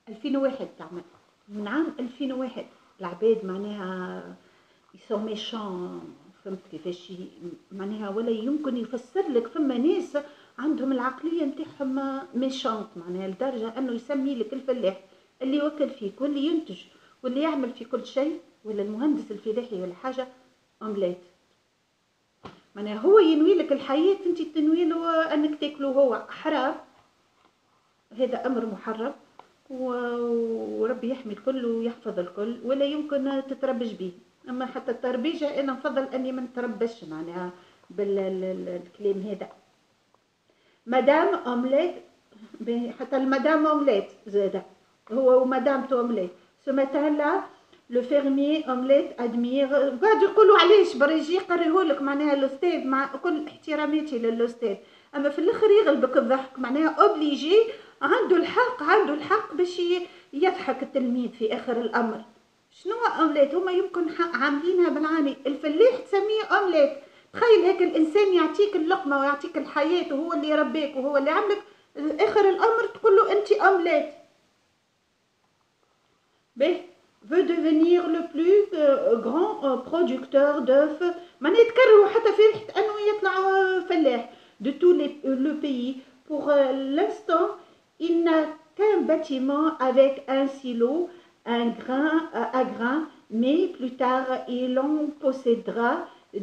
2001 تعمل من عام 2001. العباد معناها يسو ميشون فهمت كيفاش معناها ولا يمكن يفسر لك. فما ناس عندهم العقلية نتاعهم ميشونت معناها لدرجة انه يسمي لك الفلاح اللي يوكل فيك واللي ينتج واللي يعمل في كل شيء ولا المهندس الفلاحي ولا حاجة اومليت. معناها هو ينوي لك الحياة انت تنوي له انك تاكله هو حرام. هذا امر محرم وربي يحمي الكل ويحفظ الكل ولا يمكن تتربج به. اما حتى التربيجة انا نفضل اني ما نتربش معناها بالكلام هذا. مدام اومليت حتى المدام اومليت زاده هو ومدام اومليت. Ce matin-là le fermier omelette admire. قاعد يقولوا علاش بريجي يقريهولك معناها الاستاذ مع كل احتراماتي للاستاذ، اما في الاخر يغلبك الضحك معناها اوبليجي عنده الحق باش يضحك التلميذ في اخر الامر. شنو اومليت؟ هما يمكن عاملينها بالعاني. الفلاح تسميه اومليت. تخيل هيك الانسان يعطيك اللقمه ويعطيك الحياه وهو اللي يربيك وهو اللي عملك، اخر الامر تقول له انت اومليت. به veut devenir le plus grand producteur d'œufs. معناها يتكرهوا حتى في ريحه انه يطلع فلاح. de tout le pays. Pour l'instant il n'a qu'un bâtiment avec un silo, un grain à grain, mais plus tard il en possédera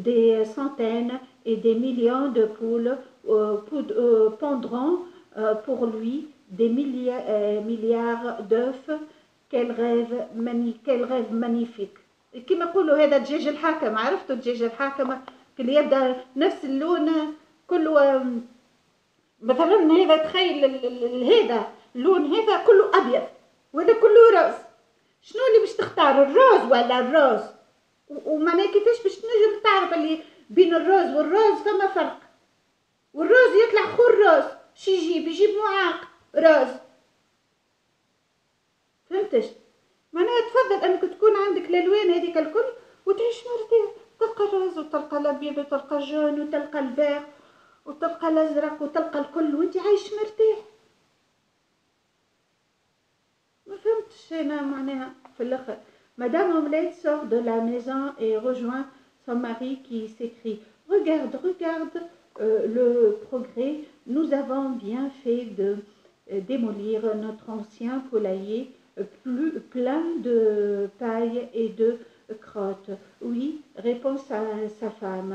des centaines et des millions de poules pondront pour lui des milliards d'œufs. Quel rêve magnifique. كما يقولوا هذا الدجاج الحاكم. عرفتوا الدجاج الحاكم اللي يبدا نفس اللون كله مثلا هذا تخيل هذا اللون هذا كله ابيض ولا كله روز. شنو اللي باش تختار الروز ولا الروز؟ ومعناها كيفاش باش تنجم تعرف اللي بين الروز والروز فما فرق؟ والروز يطلع خور روز شي يجيب معاق روز. فهمتش؟ معناها تفضل انك تكون عندك الالوان هذيك الكل وتعيش مرتاح، تلقى الروز وتلقى الابيض وتلقى الجون وتلقى الفيغ وتلقى الازرق وتلقى الكل وانت عايش مرتاح. ما فهمتش انا معناها في الاخر. Madame Omelette sort de la maison et rejoint son mari qui s'écrie: Regarde, regarde le progrès, nous avons bien fait de démolir notre ancien poulailler plein de paille et de crottes. Oui, répond sa femme.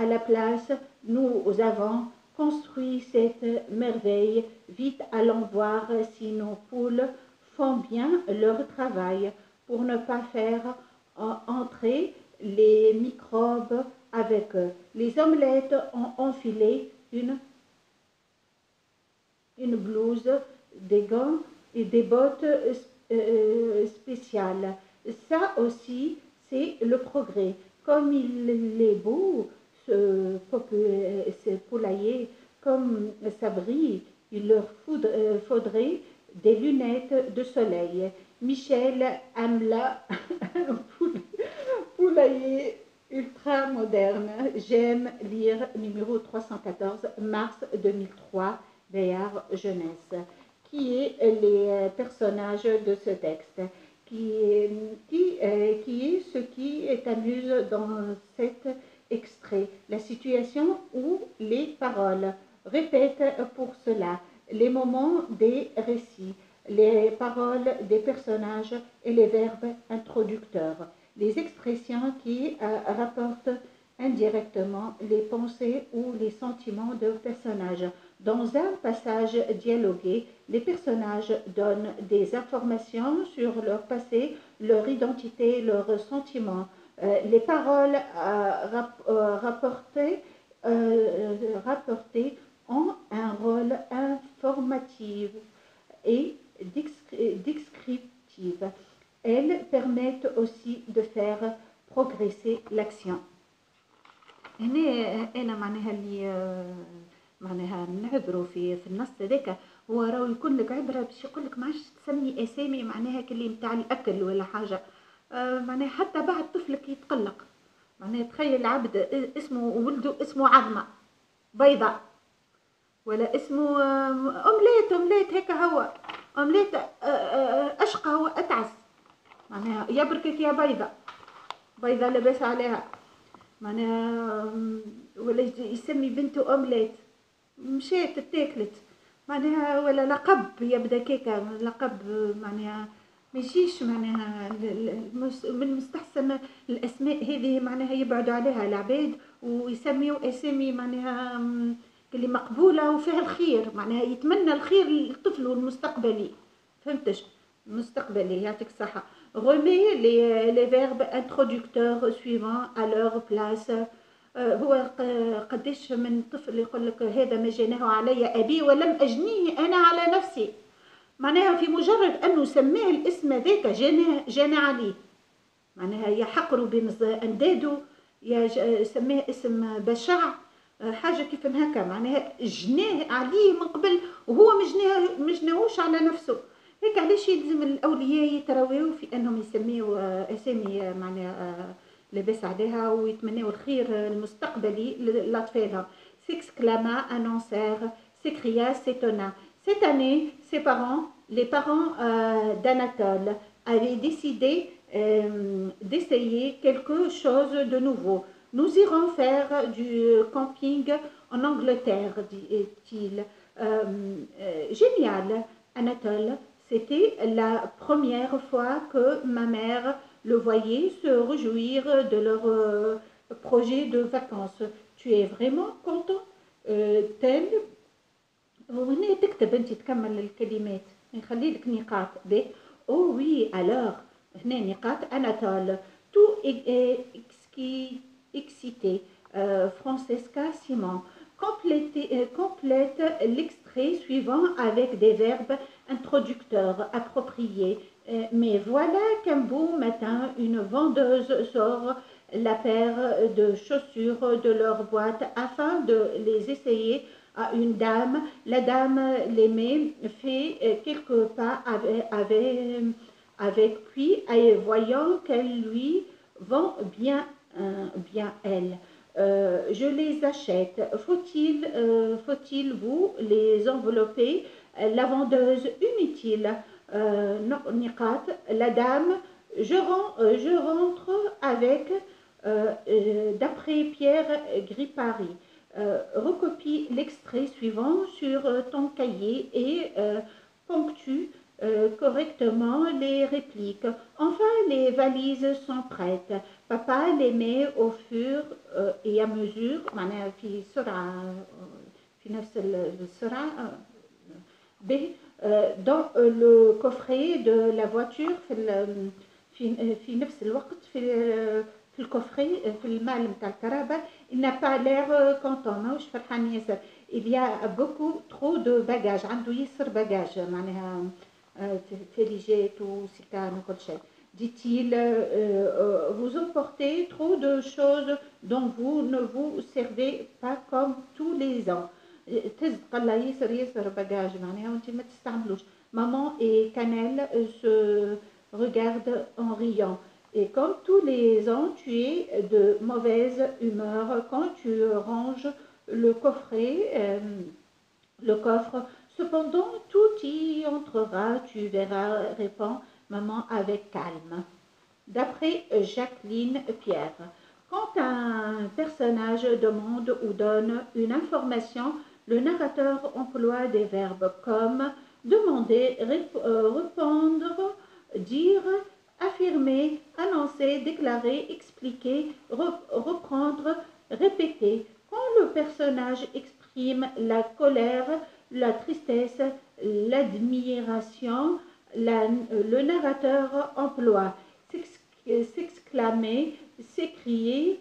À la place, nous avons construit cette merveille. Vite, allons voir si nos poules font bien leur travail pour ne pas faire entrer les microbes avec eux. Les omelettes ont enfilé une blouse, des gants et des bottes spéciales. Ça aussi, c'est le progrès. Comme il est beau, ce poulailler, comme ça brille, il leur faudrait des lunettes de soleil. Michel Amla, poulailler ultra moderne. J'aime lire numéro 314, mars 2003, Bayard Jeunesse. Qui est les personnages de ce texte? Qui est ce qui t'amuse dans cet extrait? La situation ou les paroles? Répète pour cela les moments des récits, les paroles des personnages et les verbes introducteurs, les expressions qui rapportent indirectement les pensées ou les sentiments de personnages. Dans un passage dialogué, les personnages donnent des informations sur leur passé, leur identité, leurs sentiments. Les paroles rapportées ont un rôle informatif et descriptif. Elles permettent aussi de faire progresser l'action. هنا انا معناها اللي معناها نعذروا في النص هذاك، هو راهو يكون لك عبره باش يقول لك ما عادش تسمي اسامي معناها كلي نتاع الاكل ولا حاجه. معناها حتى بعد طفلك يتقلق، معناها تخيل عبد اسمه ولده اسمه عظمه بيضاء، ولا اسمه أمليت هيك هو أمليت أشقى هو أتعس، معناها يبركك يا بيضة لبس عليها، معناها ولا يسمي بنته أمليت مشيت اتاكلت، معناها ولا لقب يبدا كيكا لقب، معناها ما يجيش معناها من المستحسن الأسماء هذه معناها يبعدوا عليها العباد ويسميوا أسامي معناها اللي مقبولة وفيها الخير، معناها يتمنى الخير للطفل والمستقبلي، فهمتش؟ مستقبلي يعطيك الصحة. Remets les verbes introducteurs suivants à leur place. هو قديش من طفل يقول لك هذا ما جناه علي أبي ولم أجنيه أنا على نفسي، معناها في مجرد أنه سماه الاسم ذاك جنى عليه، معناها يحقروا بين أنداده، سماه اسم بشع، حاجة كيف هكا، معناها جناه عليه من قبل وهو مجناهوش على نفسه. هيك علاش يلزم الأولياء يتراويو في أنهم يسميوا أسامي معناها لاباس عليها ويتمنوا الخير المستقبلي لأطفالهم. S'exclama un anceur, s'écria, s'étonna. Cette année, les parents d'Anatole avaient décidé d'essayer quelque chose de nouveau. Nous irons faire du camping en Angleterre, dit-il. Génial, Anatole. C'était la première fois que ma mère le voyait se réjouir de leur projet de vacances. Tu es vraiment content? tel وهنا تكتب انت تكمل الكلمات، نخلي لك نقاط به. Oh oui, alors هنا نقاط. Anatole, tout excité. Francesca Simon complète l'extrait suivant avec des verbes introducteurs appropriés. Mais voilà qu'un beau matin, une vendeuse sort la paire de chaussures de leur boîte afin de les essayer à une dame. La dame les met, fait quelques pas avec puis, voyant qu'elle lui bien elles. Je les achète. Faut-il vous les envelopper? La vendeuse inutile. Niqat, la dame, je rentre avec, d'après Pierre Gripari. Recopie l'extrait suivant sur ton cahier et ponctue correctement les répliques. Enfin, les valises sont prêtes. Papa les met au fur et à mesure معناها في سرعة في نفس السرعة ب dans le coffret de la voiture في نفس الوقت في الكوفري في المال نتاع الكهرباء. il n'a pas l'air content ماهوش فرحان ياسر. il y a beaucoup trop de bagages عنده ياسر باجاج معناها تليجات وسكان وكل شيء. dit-il, vous emportez trop de choses dont vous ne vous servez pas comme tous les ans. تزق الله ياسر باجاج معناها وانت ما تستعملوش. Maman et Cannelle se regardent en riant. Et comme tous les ans, tu es de mauvaise humeur quand tu ranges le coffre. Cependant, tout y entrera, tu verras, répond maman avec calme. D'après Jacqueline Pierre, quand un personnage demande ou donne une information, le narrateur emploie des verbes comme demander, répondre, dire, affirmer, annoncer, déclarer, expliquer, reprendre, répéter. Quand le personnage exprime la colère, la tristesse, l'admiration, le narrateur emploie s'exclamer, s'écrier,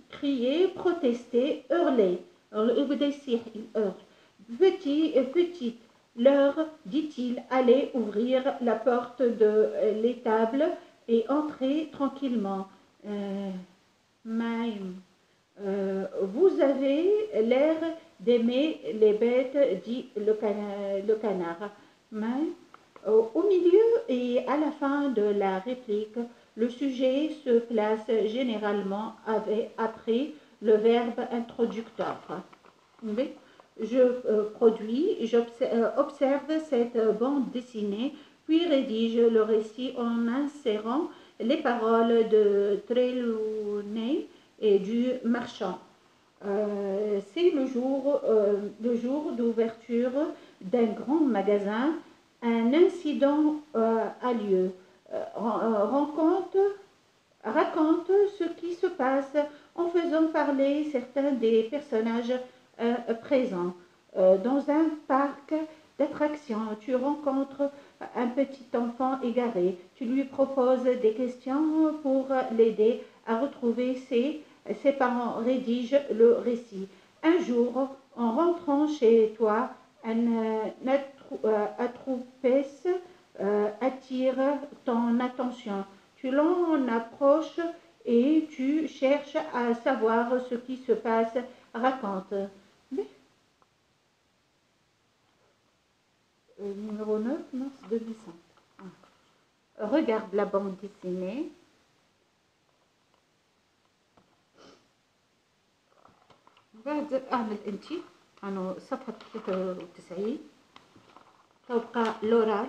crier, protester, hurler. Il hurle. Petite, l'heure, dit-il, allez ouvrir la porte de l'étable et entrer tranquillement. Vous avez l'air d'aimer les bêtes, dit le canard. Au milieu et à la fin de la réplique, le sujet se place généralement après le verbe introducteur. Je j'observe cette bande dessinée, puis rédige le récit en insérant les paroles de Trelawney et du marchand. C'est le jour d'ouverture d'un grand magasin. Un incident a lieu. Raconte ce qui se passe en faisant parler certains des personnages présents. Dans un parc d'attractions, tu rencontres un petit enfant égaré. Tu lui proposes des questions pour l'aider à retrouver ses parents. Rédige le récit. Un jour, en rentrant chez toi, un attroupes attire ton attention. Tu l'en approches et tu cherches à savoir ce qui se passe. Raconte. Numéro 9, mars 2005. Regarde la bande dessinée. بعد اعمل انتي عنو صفحة 93 تبقى لورال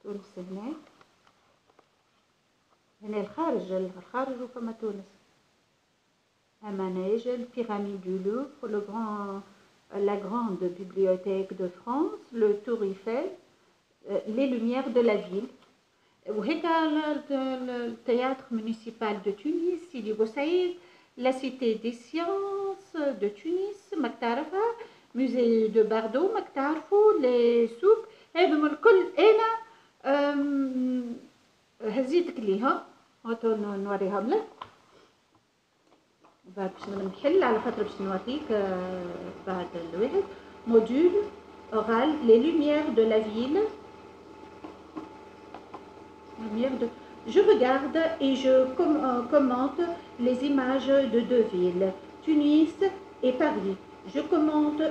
تونس هنا الخارج وفما تونس. un manège, le pyramide du Louvre, la grande bibliothèque de France, le Tour Eiffel, les lumières de la ville. وهيك التhéâtre municipal de Tunis, Sidi Boussaïd, la cité des sciences de Tunis, ماك تعرفها, musée de Bardo, ماك تعرفوا, les سوق, هذم الكل أنا هزيتك ليها, هاتو نوريهم لك. باش نحل على خاطر باش نوريك بعد الواحد. module oral, les lumières de la ville. Je regarde et je commente les images de deux villes, Tunis et Paris. Je commente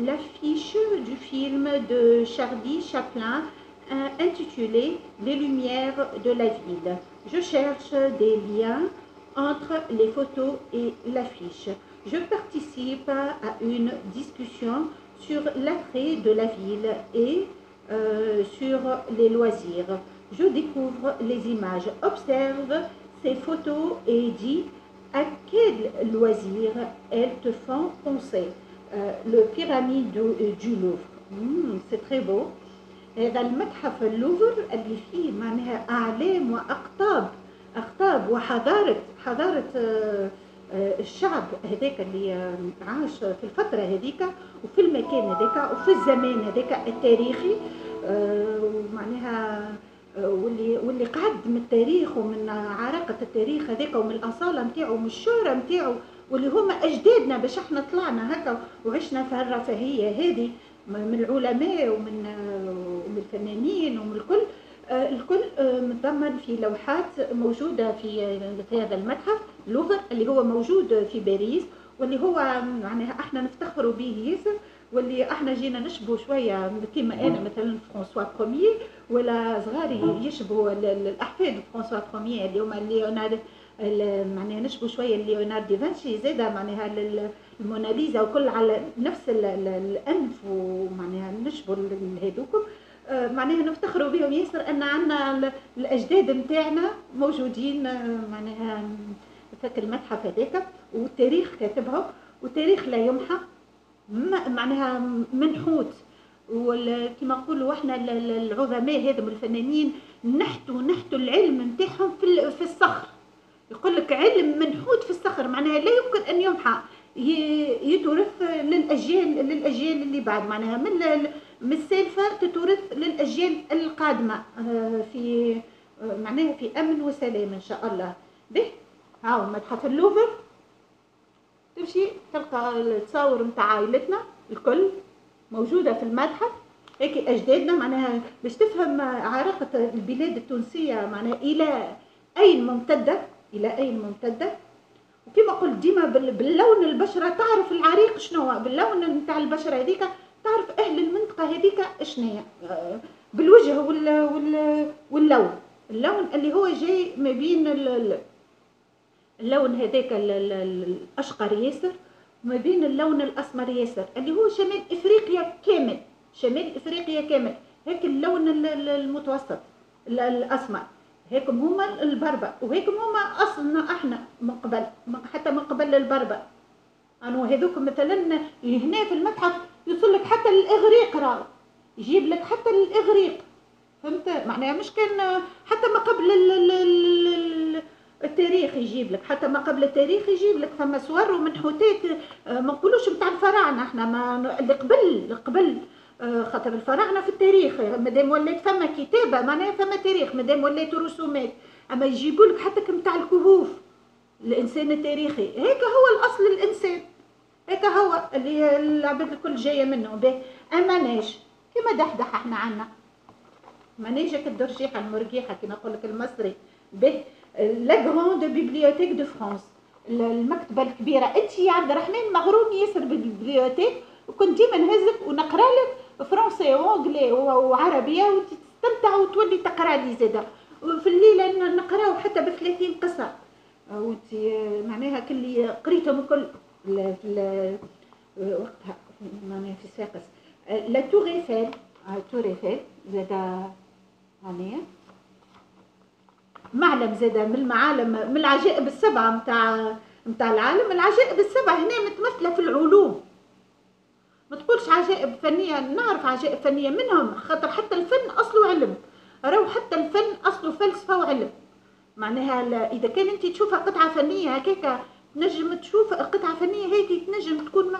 l'affiche du film de Charlie Chaplin, intitulé Les lumières de la ville. Je cherche des liens entre les photos et l'affiche. Je participe à une discussion sur l'attrait de la ville et sur les loisirs. Je découvre les images, observe ces photos et dis à quel loisir elles te font penser. Le pyramide du Louvre. C'est très beau. هذا المتحف اللوفر اللي فيه معناها أعلام أقطاب وحضارة الشعب هذاك اللي عاش في الفترة هذيك وفي المكان هذاك وفي الزمان هذاك التاريخي، ومعناها واللي قعد من التاريخ ومن عراقة التاريخ هذاك ومن الأصالة نتاعو ومن الشهرة نتاعو، واللي هما أجدادنا باش احنا طلعنا هكا وعشنا في الرفاهية هذه من العلماء ومن الفنانين ومن الكل متضمن في لوحات موجودة في هذا المتحف لوفر اللي هو موجود في باريس، واللي هو معناها احنا نفتخروا به ياسر، واللي احنا جينا نشبهوا شويه كيما انا مثلا فرانسوا بروميي ولا صغاري يشبهوا الاحفاد فرانسوا بروميي اللي هما ليوناردو، معناها نشبهوا شويه ليوناردو دافنشي زاده معناها الموناليزا وكل على نفس الانف، ومعناها نشبهوا هذوكم معناها نفتخروا بهم ياسر ان عندنا الاجداد نتاعنا موجودين معناها في المتحف هذاك، والتاريخ كاتبهم والتاريخ لا يمحى معناها منحوت، وكما نقولوا احنا العظماء هذم الفنانين نحتوا العلم نتاعهم في الصخر، يقول لك علم منحوت في الصخر معناها لا يمكن ان يمحى، يتورث للاجيال اللي بعد، معناها من السالفه تتورث للاجيال القادمه في معناها في امن وسلام ان شاء الله. به هاو متحف اللوفر، تمشي تلقى التصاور نتاع عائلتنا الكل موجوده في المتحف، هيك اجدادنا معناها باش تفهم عراقه البلاد التونسيه معناها الى اين ممتده، وكما قلت ديما باللون البشره تعرف العريق شنو، باللون نتاع البشره هذيك تعرف اهل المنطقه هذيك شنو، بالوجه اللون اللي هو جاي ما بين اللون هذاك الاشقر ياسر وما بين اللون الاسمر ياسر اللي هو شمال افريقيا كامل، هيك اللون المتوسط الاسمر، هيكم هما البربر وهيكم هما اصلنا احنا من قبل، حتى من قبل البربر. انو هذوك مثلا هنا في المتحف يوصل لك حتى الاغريق، راه يجيب لك حتى الاغريق، فهمت معناها مش كان حتى ما قبل التاريخ يجيب لك، حتى ما قبل التاريخ يجيب لك فما صور ومنحوتات ما نقولوش نتاع الفراعنه، احنا ما اللي قبل خاطر الفراعنه في التاريخ مادام ولات فما كتابه معناها فما تاريخ، مادام ولات رسومات، اما يجيبوا لك حتى نتاع الكهوف الانسان التاريخي، هيك هو الاصل الانسان، هيك هو اللي العباد الكل جايه منه. به اماناج كيما دحدح احنا عنا مناجك الدرجيحه المرجيحه كما يقول لك المصري. به لا غراند بيبليوتيك دو فرانس، المكتبه الكبيره، انت يا عبد الرحمن مغروم ياسر بالبيبليوتيك، وكنت ديما نهزك ونقرا لك فرنسي وانجلي وعربيه وتستمتع وتولي تقرا لي زاده، وفي الليله نقراو حتى ب30 قصه، وانت معناها كل قريتهم الكل وقتها معناها في ساقس. لا تور ايفيل زاده هانيه معلم زاده من المعالم من العجائب السبعه نتاع العالم، العجائب السبعه هنا متمثله في العلوم، ما تقولش عجائب فنيه، نعرف عجائب فنيه منهم خاطر حتى الفن اصله علم، راهو حتى الفن اصله فلسفه وعلم، معناها اذا كان انت تشوفها قطعه فنيه هكاك تنجم تشوف قطعه فنيه هذه تنجم تكون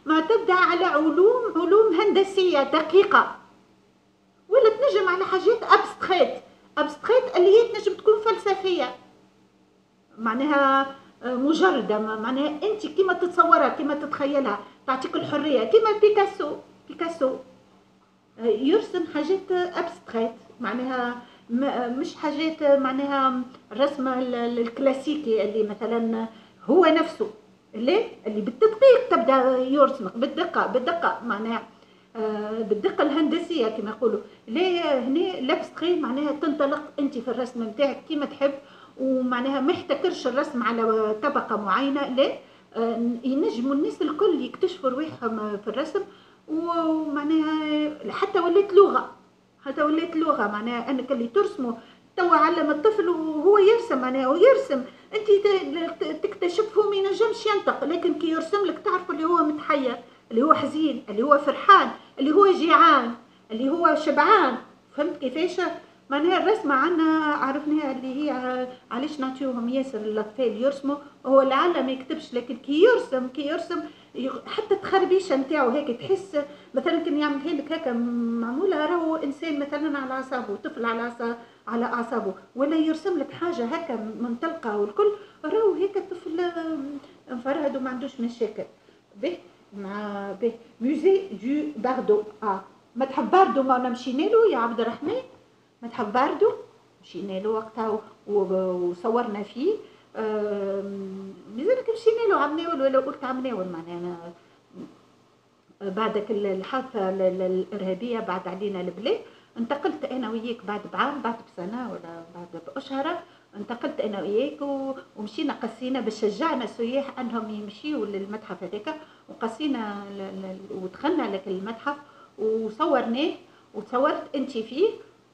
معتمده على علوم هندسيه دقيقه، ولا تنجم على حاجات ابستريت اللي هي تنجم تكون فلسفيه معناها مجرده، معناها انت كيما تتصورها كيما تتخيلها تعطيك الحريه، كيما بيكاسو يرسم حاجات ابستريت معناها مش حاجات معناها الرسم الكلاسيكي اللي مثلا هو نفسه اللي بالتدقيق تبدا يرسمك بالدقه معناها بالدقه الهندسيه كما يقولوا. لا هنا لابستري معناها تنطلق انت في الرسم نتاعك كيما تحب، ومعناها ما يحتكرش الرسم على طبقه معينه، لا ينجموا الناس الكل يكتشفوا رواحهم في الرسم. ومعناها حتى ولات لغه، حتى ولات لغه، معناها انك اللي ترسمه توا علم الطفل وهو يرسم، معناها ويرسم انت تكتشف هو ما ينجمش ينطق، لكن كي يرسم لك تعرف اللي هو متحير، اللي هو حزين، اللي هو فرحان، اللي هو جيعان، اللي هو شبعان. فهمت كيفاش؟ معناها الرسمة عنا عرفناها اللي هي علاش نعطيوهم ياسر الأطفال يرسموا، هو لعل ما يكتبش، لكن كي يرسم حتى التخربيشة نتاعو هيك تحس مثلا كان يعملها لك هكا معمولة راهو إنسان مثلا على أعصابه، طفل على أعصابه، ولا يرسم لك حاجة هكا منطلقة والكل راهو هيك الطفل مفرهد وما عندوش مشاكل. به مع به موزي دو باردو، متحف باردو ما مشينا له يا عبد الرحمن، متحف باردو مشينا له وقتها وصورنا فيه. مازالك مشينا له عمناول ولا قلت عمناول معناها بعدك الحادثة الإرهابية بعد علينا البلاد. انتقلت أنا وياك بعد بعام، بعد بسنة ولا بعد بأشهر، انتقلت أنا وياك ومشينا قصينا باش شجعنا السياح أنهم يمشيوا للمتحف هذاك، وقصينا ودخلنا لك المتحف وصورناه، وتصورت أنت فيه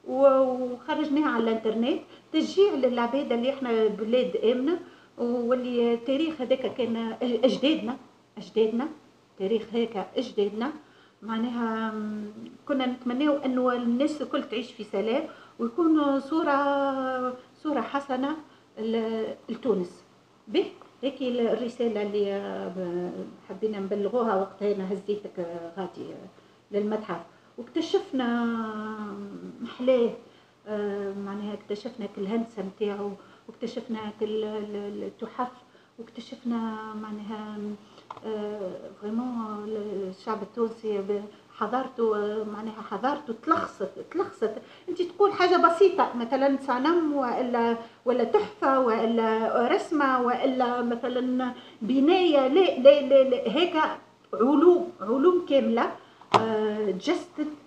وخرجناها على الانترنت تشجيع للعباد اللي احنا بلاد آمنة، واللي التاريخ هذاك كان أجدادنا تاريخ هيك أجدادنا. معناها كنا نتمناو أنه الناس الكل تعيش في سلام ويكون صورة حسنة لتونس. به هيك الرسالة اللي حبينا نبلغوها وقتها. أنا هزيتك غادي للمتحف واكتشفنا محلاه، معناها اكتشفنا كل الهندسة نتاعو، واكتشفنا كل التحف، واكتشفنا معناها فريمون الشعب التونسي حضارته، معناها حضارته تلخصت. انت تقول حاجه بسيطه مثلا صنم ولا تحفه ولا رسمه ولا مثلا بنايه، لا لا لا, لا. هيك علوم كامله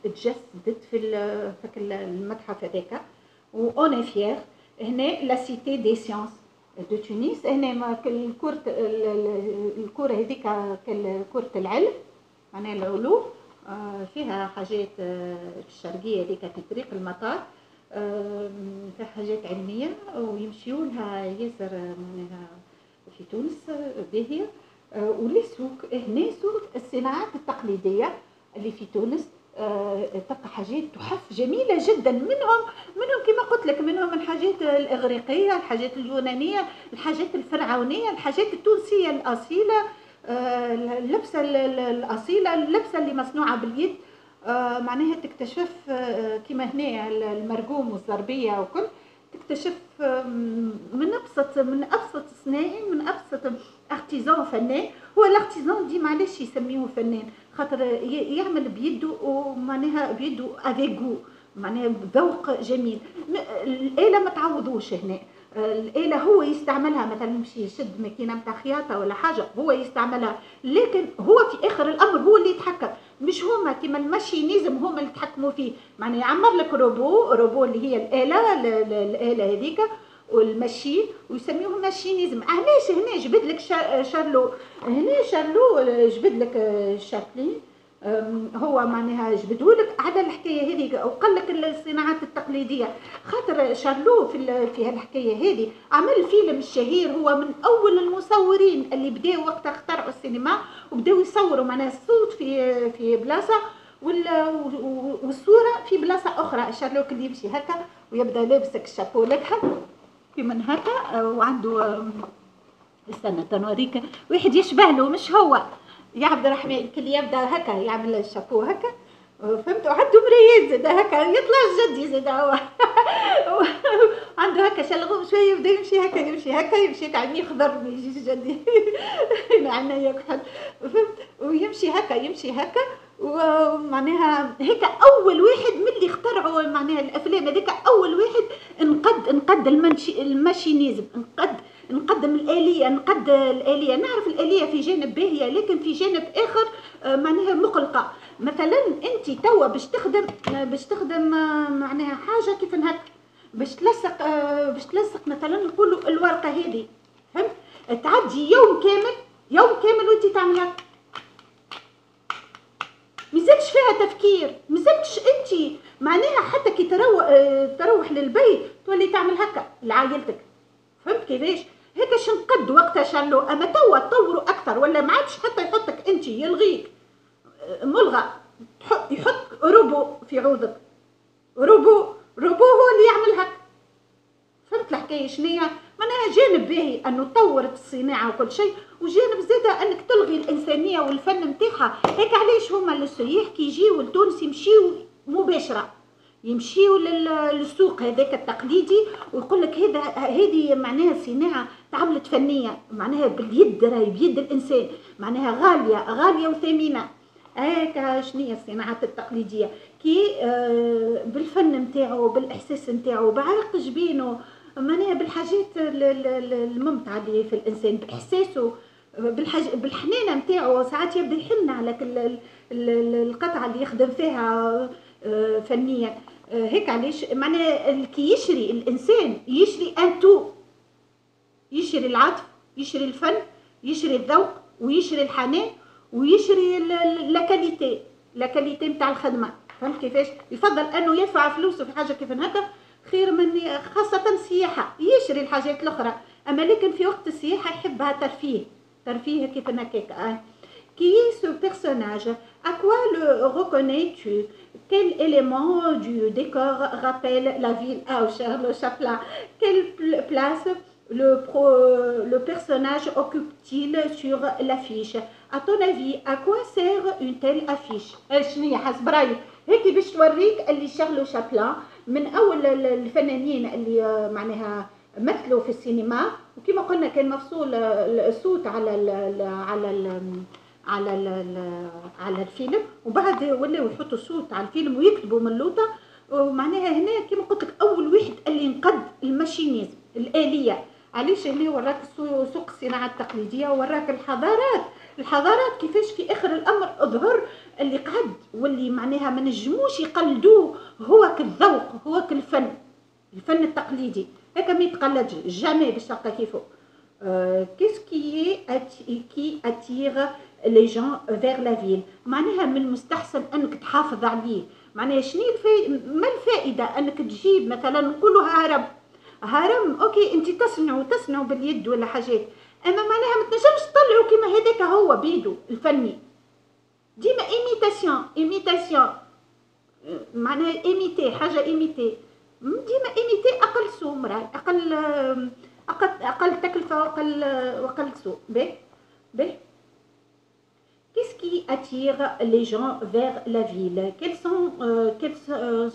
تجسدت في المتحف هذاك. وانا فيير هنا لا سيتي دي سيونس دو تونس، هنا الكرة هذيك كرة العلم، معناها العلوم، فيها حاجات الشرقية هذيك في طريق المطار، فيها حاجات علمية ويمشيوا لها ياسر معناها في تونس باهية. ولي سوق هنا سوق الصناعات التقليدية اللي في تونس، تلقى حاجات تحف جميلة جدا، منهم كما قلت لك، منهم الحاجات الإغريقية، الحاجات اليونانية، الحاجات الفرعونية، الحاجات التونسية الأصيلة، اللبسة الأصيلة، اللبسة اللي مصنوعة باليد، معناها تكتشف كما هنا المرقوم والزربية وكل، تكتشف من أبسط صناعي، من أبسط ارتيزان فنان. هو الارتيزان دي معلش يسميه فنان خاطر يعمل بيده، ومعناها بيده افيغو، معناها بذوق جميل. الآلة ما تعوضوش هنا، الآلة هو يستعملها، مثلا يمشي يشد ماكينة متاع خياطة ولا حاجة هو يستعملها، لكن هو في آخر الأمر هو اللي يتحكم، مش هما كما الماشينيزم هما اللي يتحكموا فيه. معناها يعمر لك روبو اللي هي الآلة هذيك والماشين، ويسميوه ماشينيزم. علاش هنا جبد لك شارلو، هنا شارلو جبد لك شابلين، هو معناها جبدهولك على الحكايه هذه، وقال لك الصناعات التقليديه، خاطر شارلو في هالحكايه هذه عمل فيلم الشهير، هو من اول المصورين اللي بداوا وقتها اخترعوا السينما وبداوا يصوروا معناها الصوت في بلاصه والصوره في بلاصه اخرى. شارلو اللي يمشي هكا ويبدا لابسك الشابو لكحل في من هكا، وعنده استنى تنوريك واحد يشبه له، مش هو يا عبد الرحمن، كل يبدا هكا يعمل الشابو هكا، فهمت، وعنده مرايات زاد هكا يطلع جدي زاد هو عنده هكا شلغوم شويه، يبدا يمشي هكا يمشي عينيه خضر ما يجيش جدي عينيه يكحل، فهمت، ويمشي هكا ومعناها هيك اول واحد من اللي اخترعوا معناها الافلام هذيك، اول واحد انقد الماشينيزم، نقدم الآلية، نعرف الآلية في جانب باهية، لكن في جانب آخر معناها مقلقة. مثلا انت توا باش تخدم معناها حاجه كيف هكا، باش تلصق مثلا نقولوا الورقه هذه، فهمت؟ تعدي يوم كامل وانت تعمل هكا، مازالش فيها تفكير، مازالش انت معناها حتى كي تروح للبيت تولي تعمل هكا لعائلتك، فهمت كيفاش؟ هيك شنقد وقتها شالو. اما توا تطوروا اكثر، ولا ما عادش حتى يحطك انت يلغيك ملغى، يحط روبو في عوضك، روبو هو اللي يعمل هكا، فهمت الحكايه شنية؟ معناها جانب باهي انه طورت الصناعه وكل شيء، وجانب زاده انك تلغي الانسانيه والفن نتاعها. هيك علاش هما السياح كي يجيو لتونس يمشيو مباشره، يمشيو للسوق هذاك التقليدي ويقول لك هذه معناها صناعه تعملت فنيه، معناها باليد، راهي بيد الانسان، معناها غاليه وثمينه. هيك شنية الصناعات التقليديه كي بالفن نتاعو، بالاحساس نتاعو، بعرق جبينه، معناها بالحاجات الممتعه اللي في الانسان، باحساسه، بالحنانه نتاعو. ساعات يبدا يحن على القطعه اللي يخدم فيها فنيا. هيك علاش معناها كي يشري الانسان يشري انتو، يشري العطف، يشري الفن، يشري الذوق، ويشري الحنان، ويشري لا كاليتي نتاع الخدمه. فهمت كيفاش؟ يفضل انه يدفع فلوسه في حاجه كيف هكا خير من خاصه السياحه يشري الحاجات الاخرى. اما لكن في وقت السياحه يحبها ترفيه كيف هكاك. Qui est ce personnage? À quoi le reconnais-tu? Quel élément du décor rappelle la ville à Charles Chaplin? Quelle place le personnage occupe-t-il sur l'affiche? À ton avis, à quoi sert une telle affiche? شنو حسب رايك؟ هيك باش توريك اللي شارلو شابلان من اول الفنانين اللي معناها مثلوا في السينما، وكما قلنا كان مفصول الصوت على الفيلم، وبعد ولاو يحطوا الصوت على الفيلم ويكتبوا من اللوطه. ومعناها هنا كما قلت لك اول واحد اللي نقد الماشينيزم، الاليه. علاش هنا وراك سوق الصناعه التقليديه، وراك الحضارات كيفاش في اخر الامر ظهر اللي قعد واللي معناها ما نجموش يقلدوه، هو كالذوق، هو كالفن، الفن التقليدي هيك ما يتقلدش جامي باش تلقى كيفو. qu'est-ce qui attire les gens vers la ville؟ معناها من المستحسن انك تحافظ عليه. معناها شنو ما الفائده انك تجيب مثلا نقولوا هرم اوكي انت تصنعوا باليد ولا حاجات، اما معناها ما تنجمش تطلعوا كيما هذاك هو بيدو الفني، ديما ايميتاسيون معناها ايميتي حاجه ايميتي، ديما ايميتي اقل سوء مراي، اقل تكلفه واقل سوء. باهي Qu'est-ce qui attire les gens vers la ville? Quel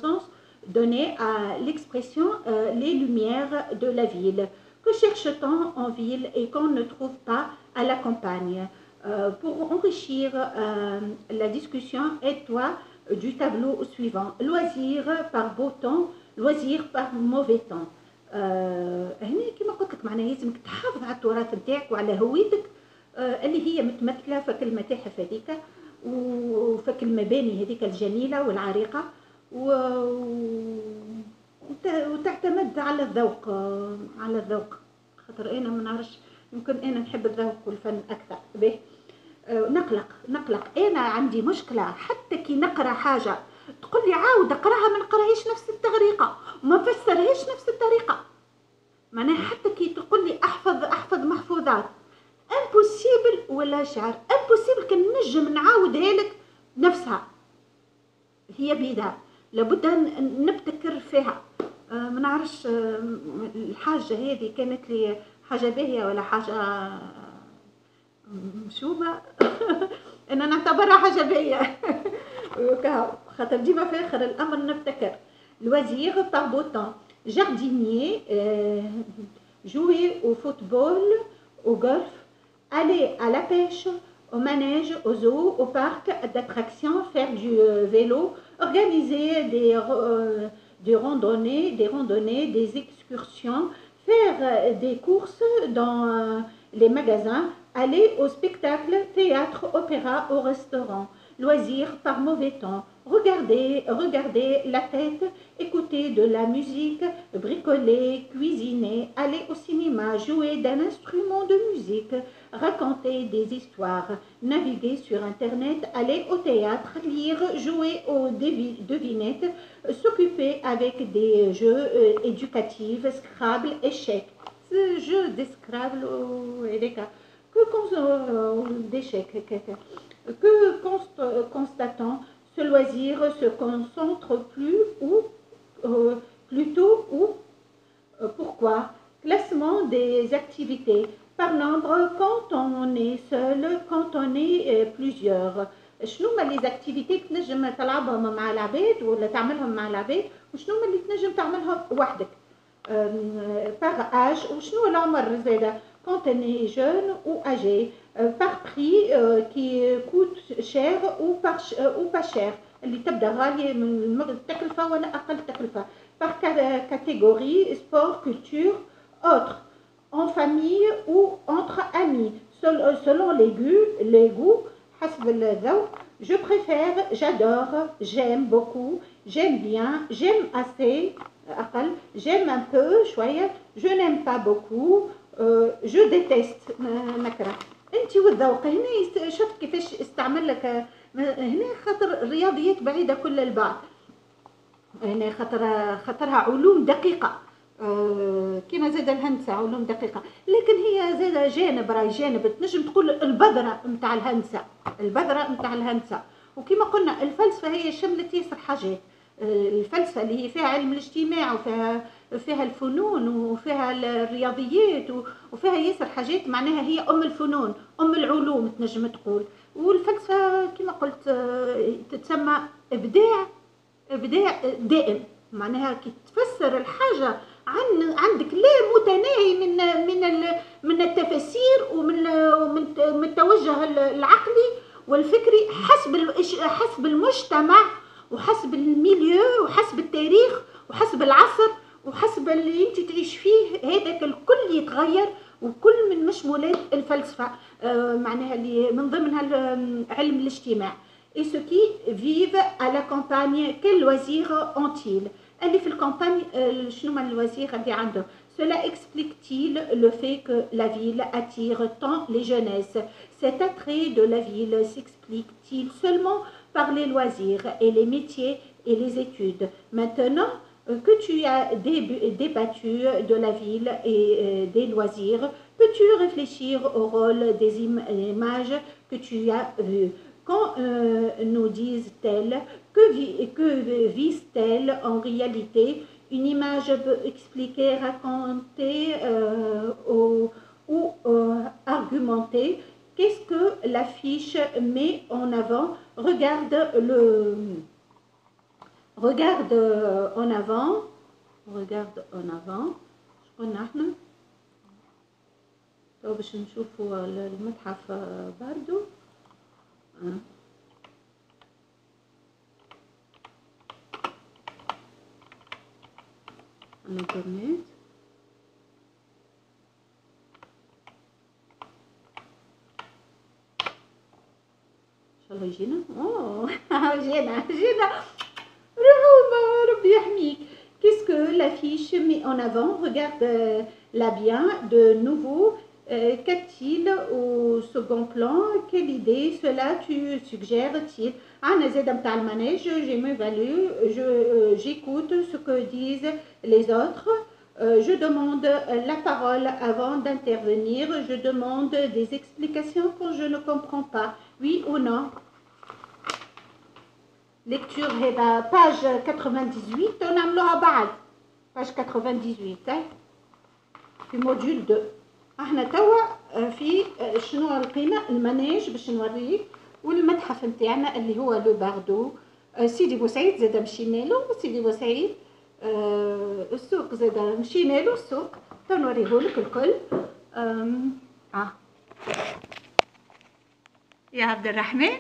sens donner à l'expression les lumières de la ville? Que cherche-t-on en ville et qu'on ne trouve pas à la campagne? Pour enrichir la discussion, aide-toi du tableau suivant. Loisir par beau temps, loisir par mauvais temps. هنا كما قلت لك معناها لازمك تحافظ على التراث نتاعك وعلى هويتك اللي هي متمثله في المتاحف هذيك وفي المباني هذيك الجميله والعريقه، وتعتمد على الذوق، خاطر انا ما نعرفش، يمكن انا نحب الذوق والفن اكثر. به نقلق انا عندي مشكله حتى كي نقرا حاجه تقول لي عاود اقراها، ما نقراهاش نفس الطريقه وما نفسرهاش نفس الطريقه. معناها حتى كي تقول لي احفظ محفوظات امبوسيبل، ولا شعر امبوسيبل كان نجم نعاودها لك نفسها هي بيدها، لابد نبتكر فيها. ما نعرفش الحاجه هذه كانت لي حاجه باهيه ولا حاجه مشوبه انا نعتبرها حاجه باهيه خاطر ديما في اخر الامر نبتكر. loisir par beau temps, jardinier, jouer au football, au golf, aller à la pêche, au manège, au zoo, au parc d'attractions, faire du vélo, organiser des randonnées, des excursions, faire des courses dans les magasins, aller au spectacle, théâtre, opéra, au restaurant. loisirs par mauvais temps, regarder la tête, écouter de la musique, bricoler, cuisiner, aller au cinéma, jouer d'un instrument de musique, raconter des histoires, naviguer sur Internet, aller au théâtre, lire, jouer aux devinettes, s'occuper avec des jeux éducatifs, Scrabble, échecs. Ce jeu de Scrabble d'échecs que constatant ce loisir se concentre plutôt ou pourquoi classement des activités par nombre quand on est seul quand on est plusieurs شنو هما لي زاكتيفيتي تنجم تلعبهم مع العباد ولا تعملهم مع العباد وشنو هما اللي تنجم تعملهم وحدك par âge وشنو العمر زاده quand on est jeune ou âgé par prix qui coûte cher ou pas cher اللي تبدا غاليه من التكلفه ولا اقل تكلفه par catégorie sport culture autre en famille ou entre amis selon les goûts حسب الذوق je préfère j'adore j'aime beaucoup j'aime bien j'aime assez أقل j'aime un peu شويه je n'aime pas beaucoup je déteste نكره انت والذوق هنا شفت كيفاش استعمل لك هنا خاطر الرياضيات بعيده كل البعض هنا خاطرها علوم دقيقه كما زاد الهندسه علوم دقيقه لكن هي زاد جانب تنجم تقول البذره نتاع الهندسه وكما قلنا الفلسفه هي شملت ياسر حاجات الفلسفه اللي هي فيها علم الاجتماع وفيها الفنون وفيها الرياضيات وفيها ياسر حاجات معناها هي ام الفنون ام العلوم تنجم تقول والفلسفه كما قلت تتسمى ابداع دائم معناها كي تفسر الحاجه عندك لا متناهي من التفاسير ومن التوجه العقلي والفكري حسب المجتمع وحسب الميليو وحسب التاريخ وحسب العصر وحسب اللي انت تعيش فيه هذاك الكل يتغير وكل من مشمولات الفلسفه معناها اللي من ضمنها علم الاجتماع et ceux qui vivent à la campagne quel loisir ont-ils اللي في الكامباني شنو هما الوزير اللي عندهم cela explique-t-il le fait que la ville attire tant les jeunesses cet attrait de la ville s'explique-t-il seulement par les loisirs et les métiers et les études maintenant que tu as débattu de la ville et des loisirs peux-tu réfléchir au rôle des images que tu as vues quand nous disent-elles que vise-t-elle en réalité une image peut expliquer, raconter ou argumenter. Qu'est-ce que l'affiche met en avant? Regarde en avant. قلنا احنا تو باش نشوفوا المتحف باردو الانترنت ان شاء الله يجينا جينا ربي يحميك qu'est-ce que l'affiche met en avant regarde la bien de nouveau qu'a-t-il au second plan quelle idée cela tu suggères-t-il أنا زادة متاع المانيج je m'évalue j'écoute ce que disent les autres je demande la parole avant d'intervenir je demande des explications quand je ne comprends pas oui ou non lecture هذا page 98 ونعملوها بعد page 98 في موديول 2 احنا توا في شنو لقينا المانيج باش نوريك والمتحف نتاعنا اللي هو لو باردو سيدي بوسعيد زاد مشينا له سيدي بوسعيد السوق زاد مشينا له السوق تنوريهولك الكل يا عبد الرحمن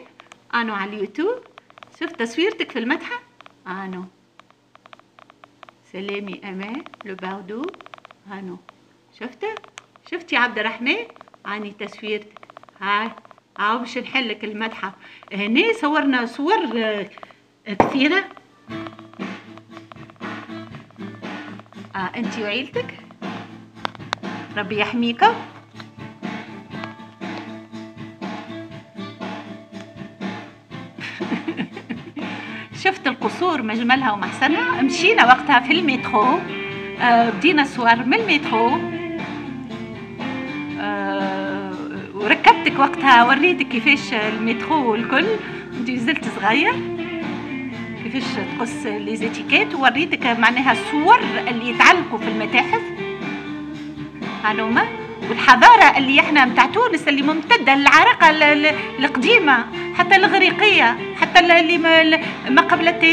انا على اليوتيوب شفت تصويرتك في المتحف انو سلامي امان لو باردو انو شفتي يا عبد الرحمن اني تصويرتك هاي هاو باش نحلك المتحف. هنا صورنا صور كثيرة. انتي وعيلتك ربي يحميكم. شفت القصور مجملها ومحسنها. مشينا وقتها في المترو، بدينا صور من المترو، وركبتك وقتها، وريتك كيفاش المترو والكل، انت زلت صغير، كيفاش تقص لي زيتيكيت، ووريتك معناها الصور اللي يتعلقوا في المتاحف هذوما، والحضاره اللي احنا متاع تونس اللي ممتده للعراقه القديمه، حتى الاغريقيه، حتى اللي ما قبل التاريخ.